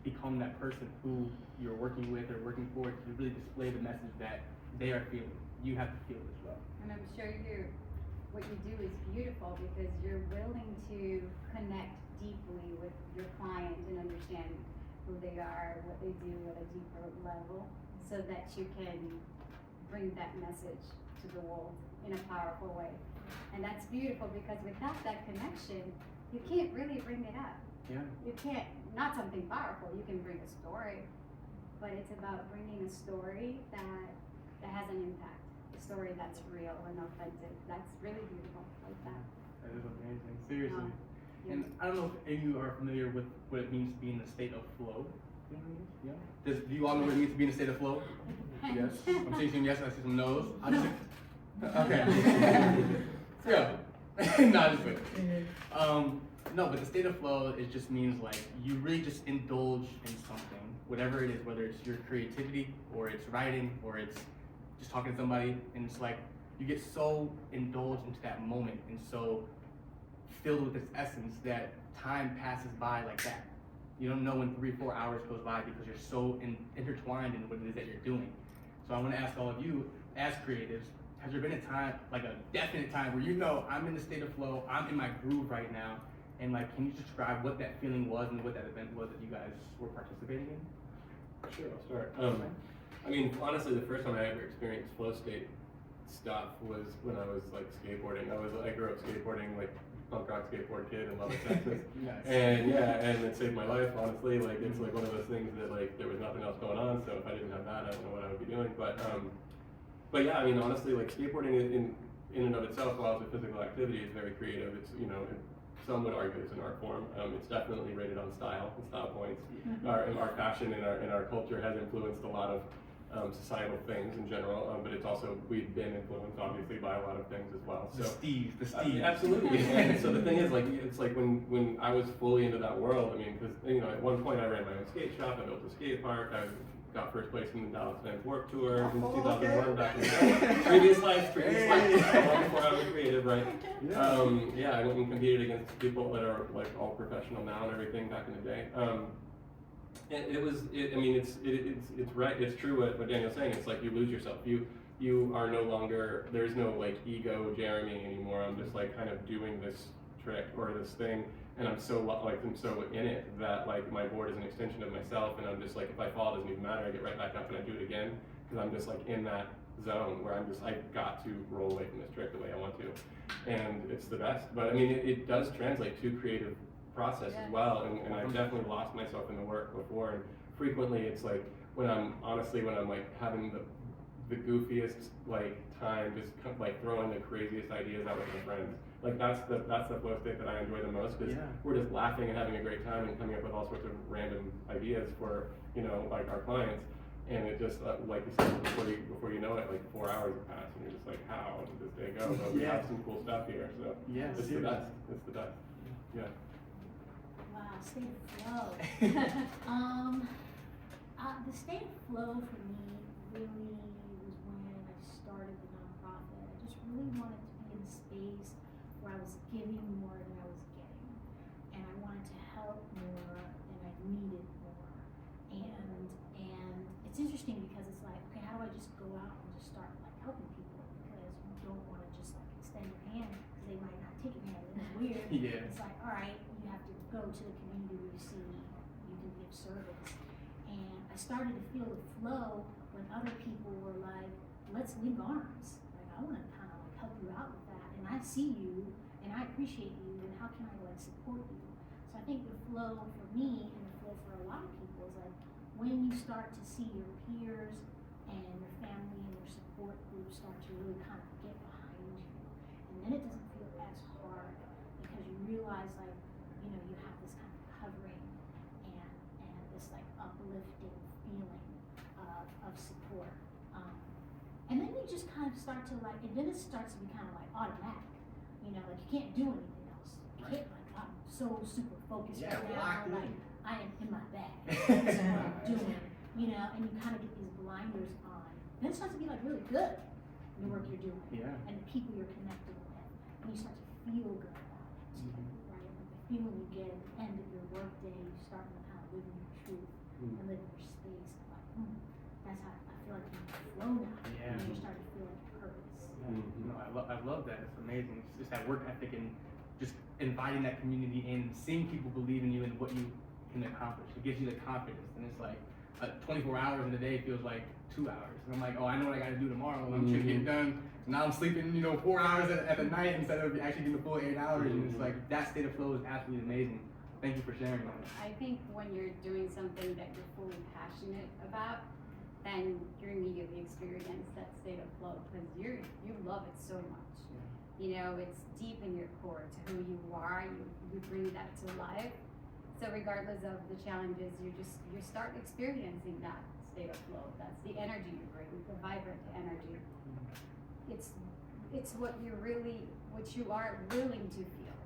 become that person who you're working with or working for to really display the message that they are feeling. You have to feel it as well. And I'm sure what you do is beautiful because you're willing to connect deeply with your client and understand who they are, what they do at a deeper level, so that you can bring that message to the world in a powerful way. And that's beautiful because without that connection, you can't really bring it up. Yeah. You can't, not something powerful, you can bring a story, but it's about bringing a story that has an impact, a story that's real and authentic. That's really beautiful, like that. That is amazing, seriously. Yeah. And I don't know if any of you are familiar with what it means to be in the state of flow. Yeah. Do you all know what it means to be in a state of flow? Yes. I'm seeing some yes, I see some no's. Okay. Yeah. No, just wait. No, but the state of flow, it just means like you really just indulge in something, whatever it is, whether it's your creativity or it's writing or it's just talking to somebody, and it's like you get so indulged into that moment and so filled with its essence that time passes by like that. You don't know when 3-4 hours goes by because you're so intertwined in what it is that you're doing. So I want to ask all of you, as creatives, has there been a time, like a definite time, where you know I'm in the state of flow, I'm in my groove right now, and like, can you describe what that feeling was and what that event was that you guys were participating in? Sure, I'll start. I mean, honestly, the first time I ever experienced flow state stuff was when I was like skateboarding. I grew up skateboarding, like punk rock skateboard kid in Lubbock, Texas. Nice. And yeah, and it saved my life, honestly. Like, it's like one of those things that like there was nothing else going on, so if I didn't have that, I don't know what I would be doing. But yeah, I mean, honestly, like skateboarding in and of itself, while it's a physical activity, is very creative. It's, you know, some would argue it's an art form. It's definitely rated on style and style points. Our fashion and our culture has influenced a lot of societal things in general, but it's also, we've been influenced obviously by a lot of things as well. So The Steve. absolutely. And so the thing is, like, it's like when I was fully into that world, I mean, because, you know, at one point I ran my own skate shop, I built a skate park, I got first place in the Dallas Fans Warped Tour in 2001, back in the previous life, long before I was creative, right? Yeah, I went and competed against people that are like all professional now and everything back in the day. It's right, it's true what Daniel's saying. It's like you lose yourself. You are no longer, there's no like ego Jeremy anymore. I'm just like kind of doing this trick or this thing, and I'm so in it that like my board is an extension of myself, and I'm just like, if I fall, it doesn't even matter. I get right back up and I do it again, because I'm just like in that zone where I've got to roll away from this trick the way I want to, and it's the best. But I mean, it does translate to creative process as well, and I've definitely lost myself in the work before, and frequently it's like when I'm like having the goofiest like time, just kind of like throwing the craziest ideas out with my friends. Like that's the flow state that I enjoy the most, because we're just laughing and having a great time and coming up with all sorts of random ideas for, you know, like our clients. And it just, like you said, before you know it, like 4 hours have passed, and you're just like, how did this day go? But we have some cool stuff here, so it's the best. It's the best. Yeah. Wow, state of flow. The state of flow for me really was when I started the nonprofit. I just really wanted to be in a space where I was giving more than I was getting, and I wanted to help more than I needed more. And it's interesting because it's like, okay, how do I just go out and just start like helping people? Because you don't want to just like extend your hand because they might not take your hand. It's weird. Yeah. It's like, all right, you have go to the community where you see you can give service. And I started to feel the flow when other people were like, let's link arms. Like, I want to kind of like help you out with that. And I see you and I appreciate you, and how can I like support you? So I think the flow for me and the flow for a lot of people is like when you start to see your peers and your family and your support group start to really kind of get behind you. And then it doesn't feel as hard because you realize like, you know, you have this kind of covering and this like uplifting feeling of support. And then you just kind of start to like, and then it starts to be kind of like automatic. You know, like you can't do anything else. You can't like, I'm so super focused right now. Like I am in my bag. This is what I'm doing. You know, and you kind of get these blinders on. Then it starts to be like really good in the work you're doing. Yeah. And the people you're connecting with. And you start to feel good about it. Right? Like the feeling you get at the end of your work day, you start to kind of live in your truth and live in your space. Like, that's how I feel like you flow now. Yeah. And you start to feel like purpose. No, I love that. It's amazing. It's just that work ethic and just inviting that community in, seeing people believe in you and what you can accomplish. It gives you the confidence, and it's like 24 hours in a day feels like 2 hours. And I'm like, oh, I know what I got to do tomorrow. I'm sure get it done. Now I'm sleeping, 4 hours at the night instead of actually doing the full 8 hours. And it's like that state of flow is absolutely amazing. Thank you for sharing that. I think when you're doing something that you're fully passionate about, then you immediately experience that state of flow because you love it so much. It's deep in your core to who you are. You bring that to life. So regardless of the challenges, you start experiencing that state of flow. That's the energy you bring, the vibrant energy. It's what you are willing to feel,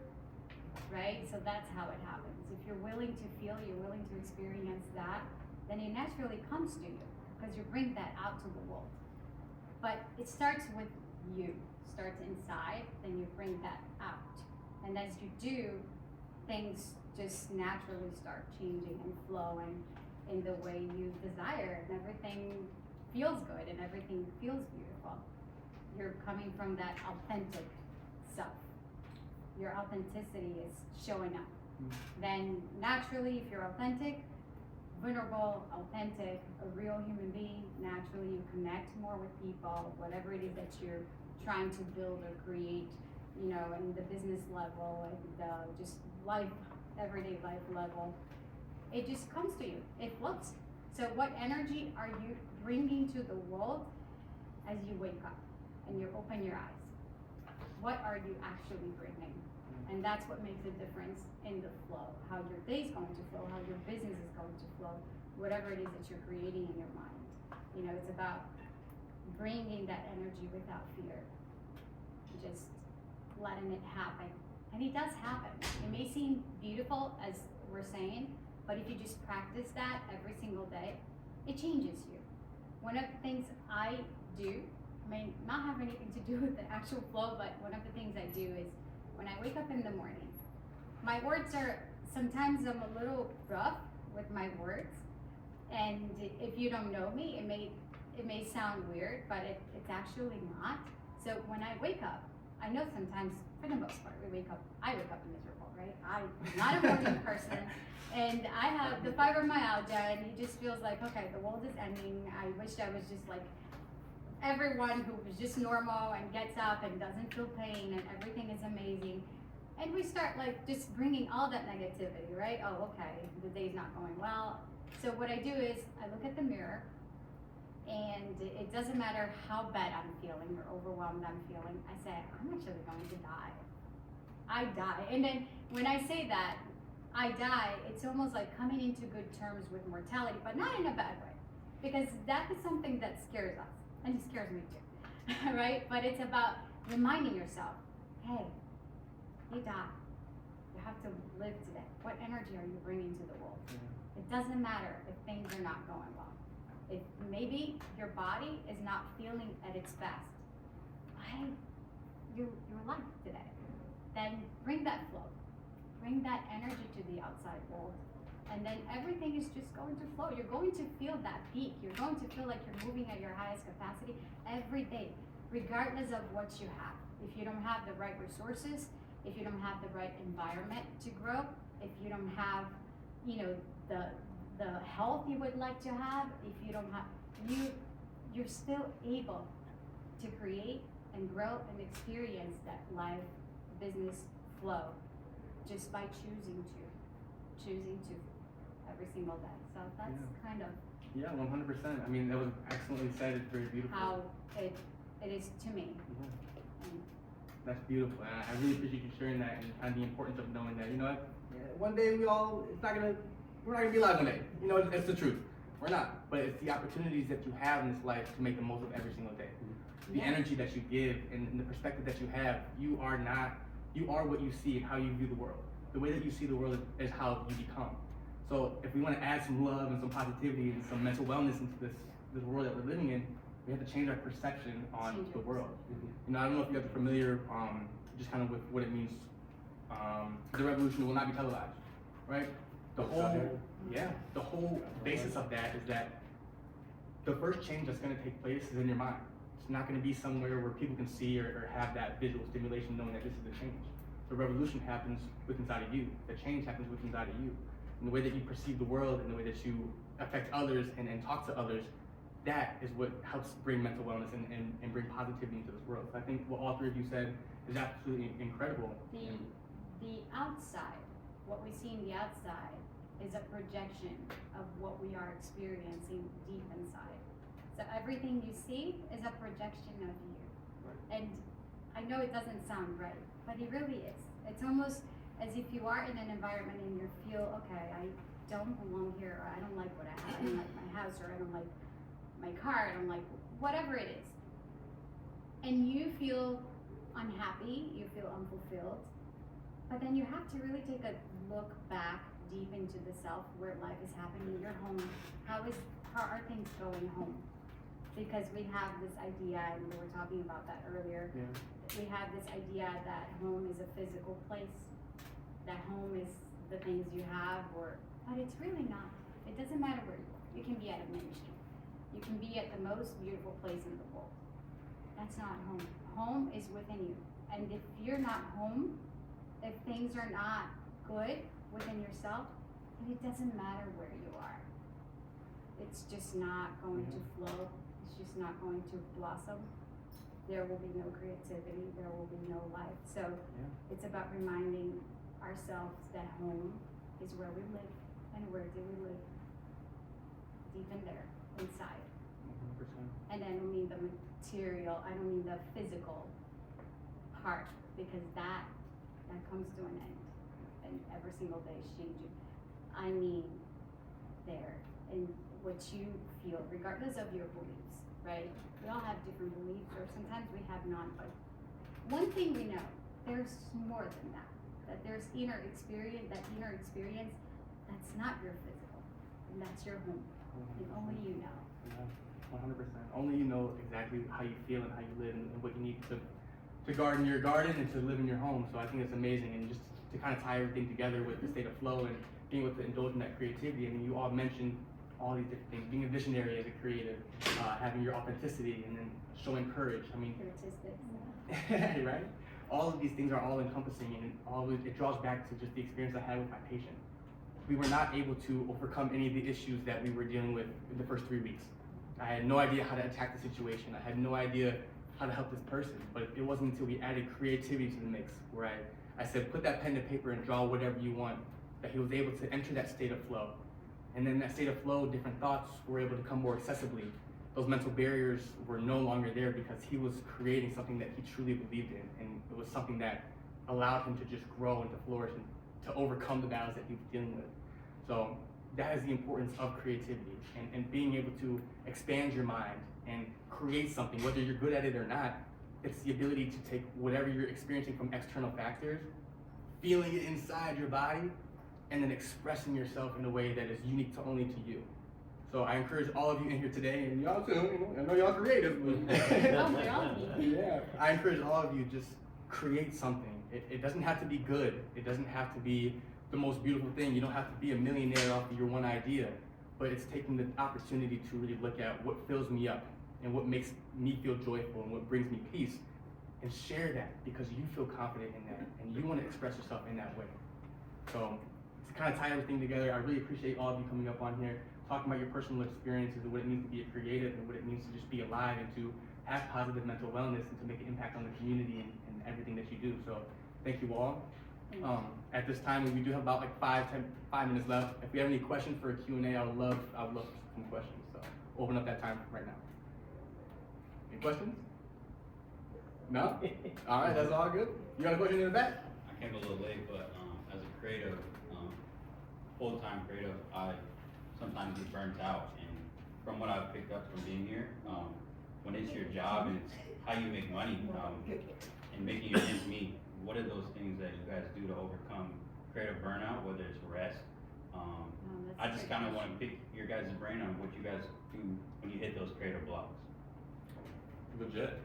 right? So that's how it happens. If you're willing to feel, you're willing to experience that, then it naturally comes to you because you bring that out to the world. But it starts with you, starts inside, then you bring that out. And as you do, things just naturally start changing and flowing in the way you desire, and everything feels good and everything feels beautiful. You're coming from that authentic self. Your authenticity is showing up. Then naturally, if you're authentic, vulnerable, authentic, a real human being, naturally you connect more with people, whatever it is that you're trying to build or create, in the business level and just life, everyday life level. It just comes to you, it flows. So what energy are you bringing to the world as you wake up and you open your eyes? What are you actually bringing? And that's what makes a difference in the flow, how your day's going to flow, how your business is going to flow, whatever it is that you're creating in your mind. It's about bringing that energy without fear, just letting it happen. And it does happen. It may seem beautiful, as we're saying, but if you just practice that every single day, it changes you. One of the things I do, may not have anything to do with the actual flow, but one of the things I do is when I wake up in the morning, my words are, sometimes I'm a little rough with my words, and if you don't know me, it may sound weird, but it's actually not. So when I wake up, I know sometimes, for the most part, I wake up miserable, right? I'm not a morning person, and I have the fibromyalgia, and it just feels like, okay, the world is ending. I wish I was just like everyone who was just normal and gets up and doesn't feel pain and everything is amazing. And we start like just bringing all that negativity, right? Oh, okay, the day's not going well. So what I do is I look at the mirror, and it doesn't matter how bad I'm feeling or overwhelmed I'm feeling, I say, I'm actually going to die. I die. And then when I say that, I die, it's almost like coming into good terms with mortality, but not in a bad way. Because that is something that scares us. And it scares me too, right? But it's about reminding yourself, hey, you die. You have to live today. What energy are you bringing to the world? It doesn't matter if things are not going well. If maybe your body is not feeling at its best, you're alive today. Then bring that flow. Bring that energy to the outside world. And then everything is just going to flow. You're going to feel that peak. You're going to feel like you're moving at your highest capacity every day, regardless of what you have. If you don't have the right resources, if you don't have the right environment to grow, if you don't have, you know, the health you would like to have, if you don't have, you're still able to create and grow and experience that life, business flow just by choosing to every single day. So that's kind of Yeah, 100%. I mean, that was excellently said. It's very beautiful. how it is to me. Yeah. And That's beautiful, and I really appreciate you sharing that and kind of the importance of knowing that, you know what, one day we're not gonna be alive one day. You know, it's the truth. We're not, but it's the opportunities that you have in this life to make the most of every single day. The Yeah. energy that you give and the perspective that you have, you are what you see and how you view the world. The way that you see the world is how you become. So if we want to add some love and some positivity and some mental wellness into this world that we're living in, we have to change our perception on Change the our world. You know, I don't know if you guys are familiar, just kind of with what it means. The revolution will not be televised, right? The whole basis of that is that the first change that's going to take place is in your mind. It's not going to be somewhere where people can see or have that visual stimulation knowing that this is the change. The revolution happens within inside of you. The change happens within inside of you. And the way that you perceive the world and the way that you affect others and talk to others, that is what helps bring mental wellness and bring positivity into this world. So I think what all three of you said is absolutely incredible. the outside, what we see in the outside is a projection of what we are experiencing deep inside. So everything you see is a projection of you. Right. And I know it doesn't sound right, but it really is. It's almost as if you are in an environment and you feel, okay, I don't belong here, or I don't like what I have, I don't like my house, or I don't like my car, I don't like whatever it is. And you feel unhappy, you feel unfulfilled, but then you have to really take a look back deep into the self, where life is happening in your home. How are things going home? Because we have this idea, and we were talking about that earlier. Yeah. We have this idea that home is a physical place, that home is the things you have, but it's really not. It doesn't matter where you are. You can be at a mansion. You can be at the most beautiful place in the world. That's not home. Home is within you. And if you're not home, if things are not good within yourself, then it doesn't matter where you are. It's just not going to flow. It's just not going to blossom. There will be no creativity. There will be no life. So it's about reminding ourselves that home is where we live. And where do we live? Deep in there, inside. 100%. And I don't mean the material, I don't mean the physical part, because that comes to an end. And every single day is changing. I mean there, and what you feel, regardless of your beliefs, right? We all have different beliefs, or sometimes we have none, but one thing we know, there's more than that. That there's inner experience, that's not your physical, and that's your home, and only you know. Yeah, 100%. Only you know exactly how you feel and how you live and what you need to garden your garden and to live in your home. So I think it's amazing, and just to kind of tie everything together with the state of flow and being able to indulge in that creativity. I mean, you all mentioned all these different things, being a visionary as a creative, having your authenticity, and then showing courage. I mean, Statistics. right? All of these things are all encompassing, and it draws back to just the experience I had with my patient. We were not able to overcome any of the issues that we were dealing with in the first 3 weeks. I had no idea how to attack the situation. I had no idea how to help this person, but it wasn't until we added creativity to the mix, where I said, put that pen to paper and draw whatever you want, that he was able to enter that state of flow. And then that state of flow, different thoughts were able to come more accessibly. Those mental barriers were no longer there because he was creating something that he truly believed in, and it was something that allowed him to just grow and to flourish and to overcome the battles that he was dealing with. So that is the importance of creativity and being able to expand your mind and create something, whether you're good at it or not. It's the ability to take whatever you're experiencing from external factors, feeling it inside your body, and then expressing yourself in a way that is unique to only to you. So I encourage all of you in here today, and y'all too, I know y'all creative. Yeah, I encourage all of you, just create something. It doesn't have to be good. It doesn't have to be the most beautiful thing. You don't have to be a millionaire off of your one idea, but it's taking the opportunity to really look at what fills me up and what makes me feel joyful and what brings me peace, and share that because you feel confident in that and you want to express yourself in that way. So kind of tie everything together, I really appreciate all of you coming up on here, talking about your personal experiences and what it means to be a creative and what it means to just be alive and to have positive mental wellness and to make an impact on the community and everything that you do. So thank you all. At this time, we do have about like 5 minutes left. If you have any questions for a Q&A, I would love some questions. So open up that time right now. Any questions? No? All right, that's all good. You got a question in the back? I came a little late, but as a creative, full-time creative, I sometimes get burnt out. And from what I've picked up from being here, when it's your job and it's how you make money and making your ends meet, what are those things that you guys do to overcome creative burnout, whether it's rest? I just kind of want to pick your guys' brain on what you guys do when you hit those creative blocks. Legit.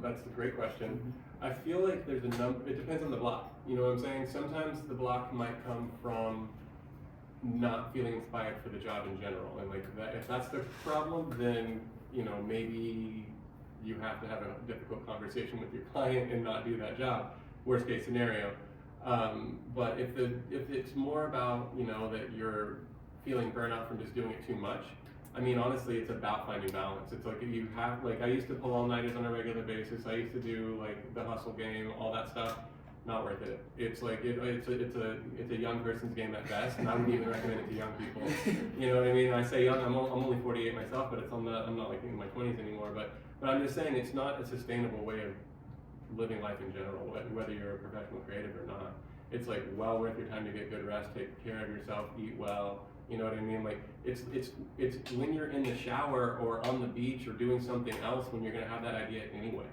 That's a great question. I feel like there's a number, it depends on the block. You know what I'm saying? Sometimes the block might come from not feeling inspired for the job in general. And like that, if that's the problem, then, you know, maybe you have to have a difficult conversation with your client and not do that job. Worst case scenario. But if it's more about, you know, that you're feeling burnout from just doing it too much, I mean, honestly, it's about finding balance. It's like you have, like, I used to pull all-nighters on a regular basis. I used to do like the hustle game, all that stuff. Not worth it. It's like it's a young person's game at best, and I wouldn't even recommend it to young people. You know what I mean? I say young. I'm only 48 myself, but I'm not like in my 20s anymore. But I'm just saying it's not a sustainable way of living life in general, whether you're a professional creative or not. It's like well worth your time to get good rest, take care of yourself, eat well. You know what I mean? Like it's when you're in the shower or on the beach or doing something else when you're gonna have that idea anyway.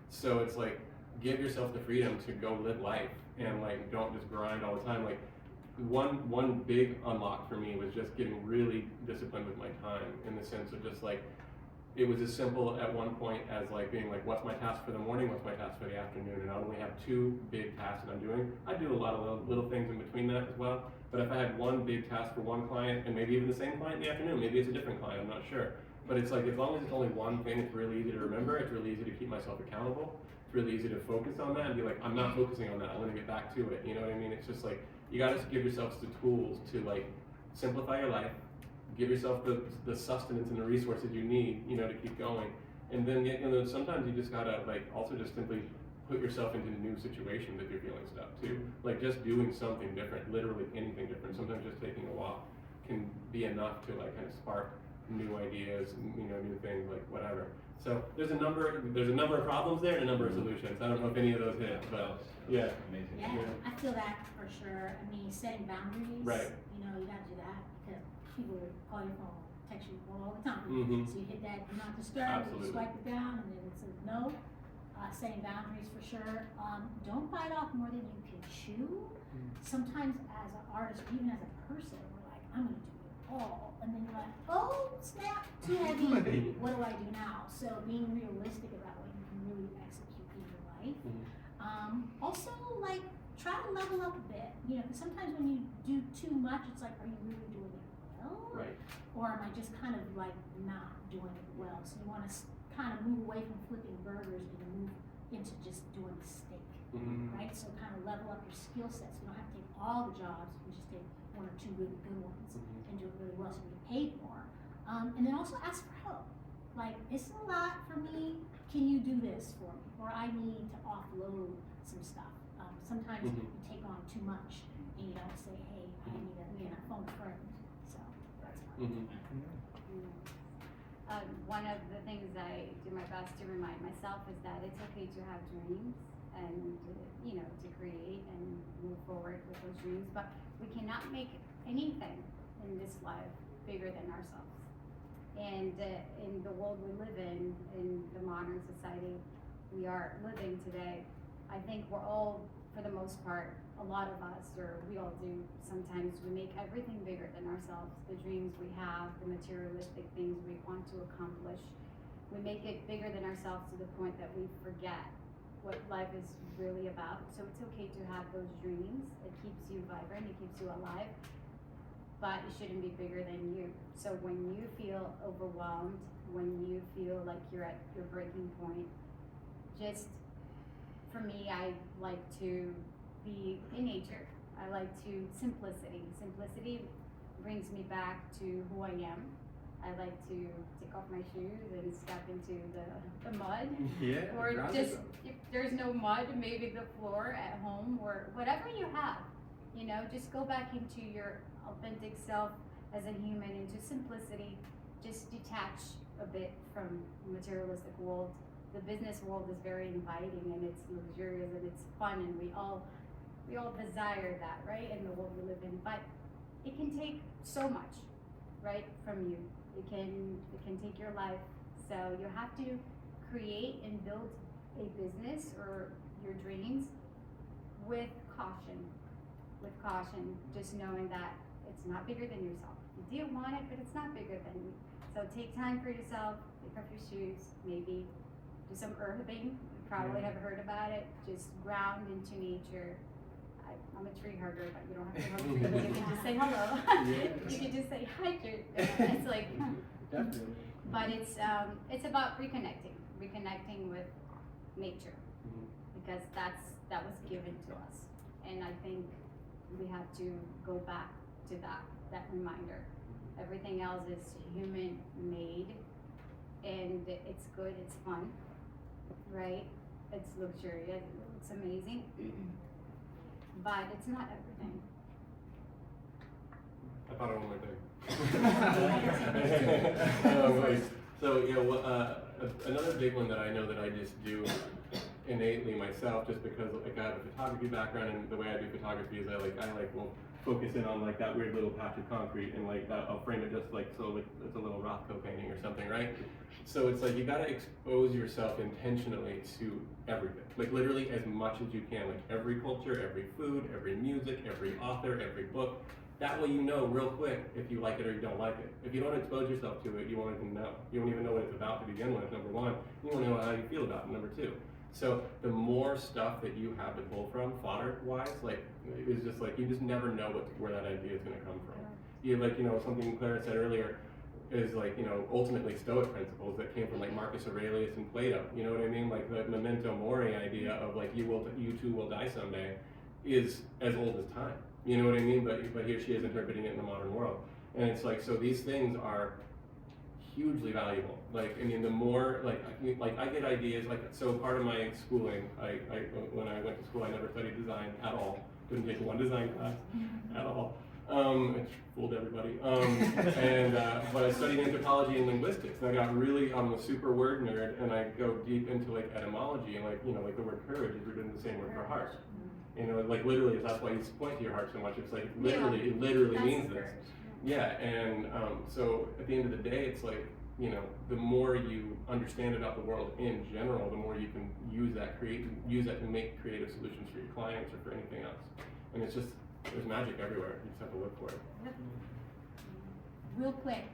So it's like give yourself the freedom to go live life and like don't just grind all the time. Like one big unlock for me was just getting really disciplined with my time in the sense of just like it was as simple at one point as like being like, what's my task for the morning, what's my task for the afternoon, and I only have 2 big tasks that I'm doing. I do a lot of little things in between that as well, but if I had one big task for one client, and maybe even the same client in the afternoon, maybe it's a different client, I'm not sure. But it's like, as long as it's only one thing, it's really easy to remember, it's really easy to keep myself accountable, it's really easy to focus on that and be like, I'm not focusing on that, I'm gonna get back to it, you know what I mean? It's just like, you gotta just give yourselves the tools to like, simplify your life, give yourself the sustenance and the resources you need, you know, to keep going. And then, you know, sometimes you just gotta like also just simply put yourself into new situations if you're feeling stuck too. Like just doing something different, literally anything different. Sometimes just taking a walk can be enough to like kind of spark new ideas, you know, new things, like whatever. So there's a number of problems there and a number of solutions. I don't know if any of those hit, but yeah. Amazing. Yeah, I feel that for sure. I mean, setting boundaries. Right. You know, you gotta do that because people will call your phone, text you all the time. Mhm. So you hit that do not disturb, Absolutely. you swipe it down, and then it's a no. Setting boundaries for sure. Don't bite off more than you can chew. Sometimes as an artist, or even as a person, we're like, I'm gonna do it all. And then you're like, oh, snap, too heavy. What do I do now? So being realistic about what you can really execute in your life. Also, like, try to level up a bit. You know, because sometimes when you do too much, it's like, are you really doing it well? Right. Or am I just kind of like not doing it well? So you want to kind of move away from flipping burgers and move into just doing steak, right? So kind of level up your skill sets. You don't have to take all the jobs. You can just take 1 or 2 really good ones and do it really well so you get paid more. And then also ask for help. Like, it's a lot for me. Can you do this for me? Or I need to offload some stuff. Sometimes you take on too much and you don't say, hey, I need a phone a friend. So that's fine. One of the things I do my best to remind myself is that it's okay to have dreams and, you know, to create and move forward with those dreams, but we cannot make anything in this life bigger than ourselves. And in the world we live in the modern society we are living today, I think we're all, for the most part, a lot of us, or we all do, sometimes we make everything bigger than ourselves. The dreams we have, the materialistic things we want to accomplish, we make it bigger than ourselves to the point that we forget what life is really about. So it's okay to have those dreams. It keeps you vibrant, it keeps you alive, but it shouldn't be bigger than you. So when you feel overwhelmed, when you feel like you're at your breaking point, just, for me, I like to be in nature. I like to simplicity. Simplicity brings me back to who I am. I like to take off my shoes and step into the mud. Yeah. Or ground just, yourself. if there's no mud, maybe the floor at home or whatever you have. You know, just go back into your authentic self as a human, into simplicity. Just detach a bit from the materialistic world. The business world is very inviting and it's luxurious and it's fun, and we all desire that, right, in the world we live in. But it can take so much, right, from you. It can take your life. So you have to create and build a business or your dreams with caution. With caution, just knowing that it's not bigger than yourself. You do want it, but it's not bigger than you. So take time for yourself, pick up your shoes, maybe do some herbing. You probably have heard about it. Just ground into nature. I'm a tree hugger, but you don't have to hug trees. You can just say hello. Yes. You can just say hi. It's like, Definitely. but it's about reconnecting with nature, because that was given to us, and I think we have to go back to that reminder. Everything else is human made, and it's good, it's fun, right? It's luxurious, it's amazing, but it's not everything. I thought of one more thing. Like, so, you know, another big one that I know that I just do innately myself, just because like I have a photography background, and the way I do photography is I will focus in on like that weird little patch of concrete, and like that I'll frame it just like so, like it's a little Rothko painting or something, right? So it's like you gotta expose yourself intentionally to everything, like literally as much as you can, like every culture, every food, every music, every author, every book. That way you know real quick if you like it or you don't like it. If you don't expose yourself to it, you won't even know. You won't even know what it's about to begin with, number one. You won't know how you feel about it, number two. So the more stuff that you have to pull from, fodder-wise, like it's just like you just never know where that idea is going to come from. You like, you know, something Clara said earlier is like, you know, ultimately Stoic principles that came from like Marcus Aurelius and Plato. You know what I mean? Like the memento mori idea of like you too will die someday is as old as time. You know what I mean? But here she is interpreting it in the modern world, and it's like, so these things are hugely valuable. Like, I mean, the more, like I get ideas, like, so part of my schooling, when I went to school, I never studied design at all. Didn't take one design class at all. It fooled everybody. But I studied anthropology and linguistics, and I got really, I'm a super word nerd, and I go deep into like etymology, and like, you know, like the word courage is rooted in the same word for heart. You know, like literally, that's why you point to your heart so much. It's like literally, it literally means this. Yeah, and so at the end of the day, it's like, you know, the more you understand about the world in general, the more you can use that to make creative solutions for your clients or for anything else. And it's just, there's magic everywhere. You just have to look for it. Real quick,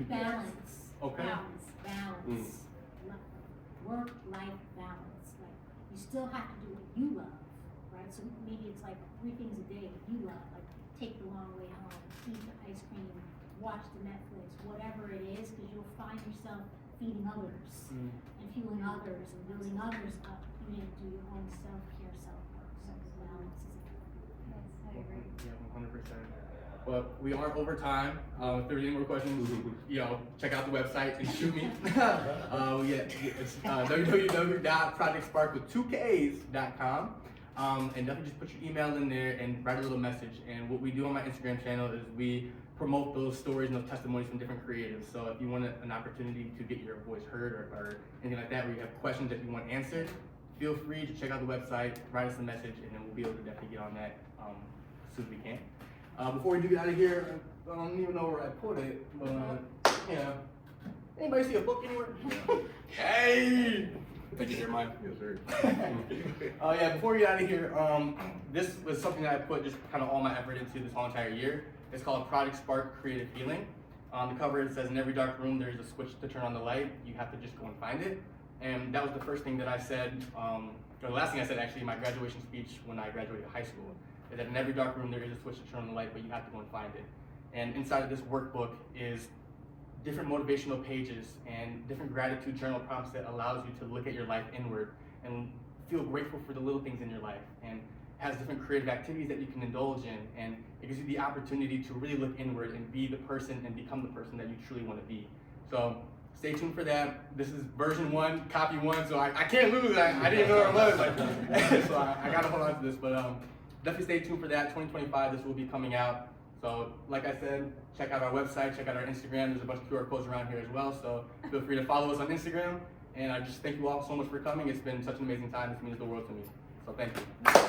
balance. Okay. Balance. Work-life balance. Like, you still have to do what you love, right? So maybe it's like 3 things a day that you love, like take the long way home, eat the ice cream, watch the Netflix, whatever it is, because you'll find yourself feeding others and fueling others and building others up. You need to do your own self-care, self-work. So balance is important. Yes, I agree. Yeah, 100%. But we are over time. If there's any more questions, you know, check out the website and shoot me. It's www.projectspark.com. And definitely just put your email in there and write a little message. And what we do on my Instagram channel is we promote those stories and those testimonies from different creatives. So if you want an opportunity to get your voice heard or anything like that, or you have questions that you want answered, feel free to check out the website, write us a message, and then we'll be able to definitely get on that as soon as we can. Before we do get out of here, I don't even know where I put it, but yeah. Anybody see a book anywhere? Hey! Thank you, Jeremiah. Yes, sir. Yeah, before we get out of here, this was something that I put just kind of all my effort into this whole entire year. It's called Project SPK Creative Healing. On the cover it says, in every dark room there's a switch to turn on the light. You have to just go and find it. And that was the first thing that I said, or the last thing I said actually in my graduation speech when I graduated high school, is that in every dark room there is a switch to turn on the light, but you have to go and find it. And inside of this workbook is different motivational pages and different gratitude journal prompts that allows you to look at your life inward and feel grateful for the little things in your life. And has different creative activities that you can indulge in, and it gives you the opportunity to really look inward and be the person and become the person that you truly want to be. So stay tuned for that. This is version 1, copy 1, so I can't lose. I didn't know where it was. Like, so I got to hold on to this, but definitely stay tuned for that. 2025, this will be coming out. So like I said, check out our website, check out our Instagram. There's a bunch of QR codes around here as well, so feel free to follow us on Instagram. And I just thank you all so much for coming. It's been such an amazing time. This means the world to me. So thank you. Thank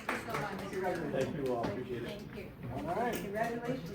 you so much. Thank you all. Appreciate it. Thank you. All right, congratulations.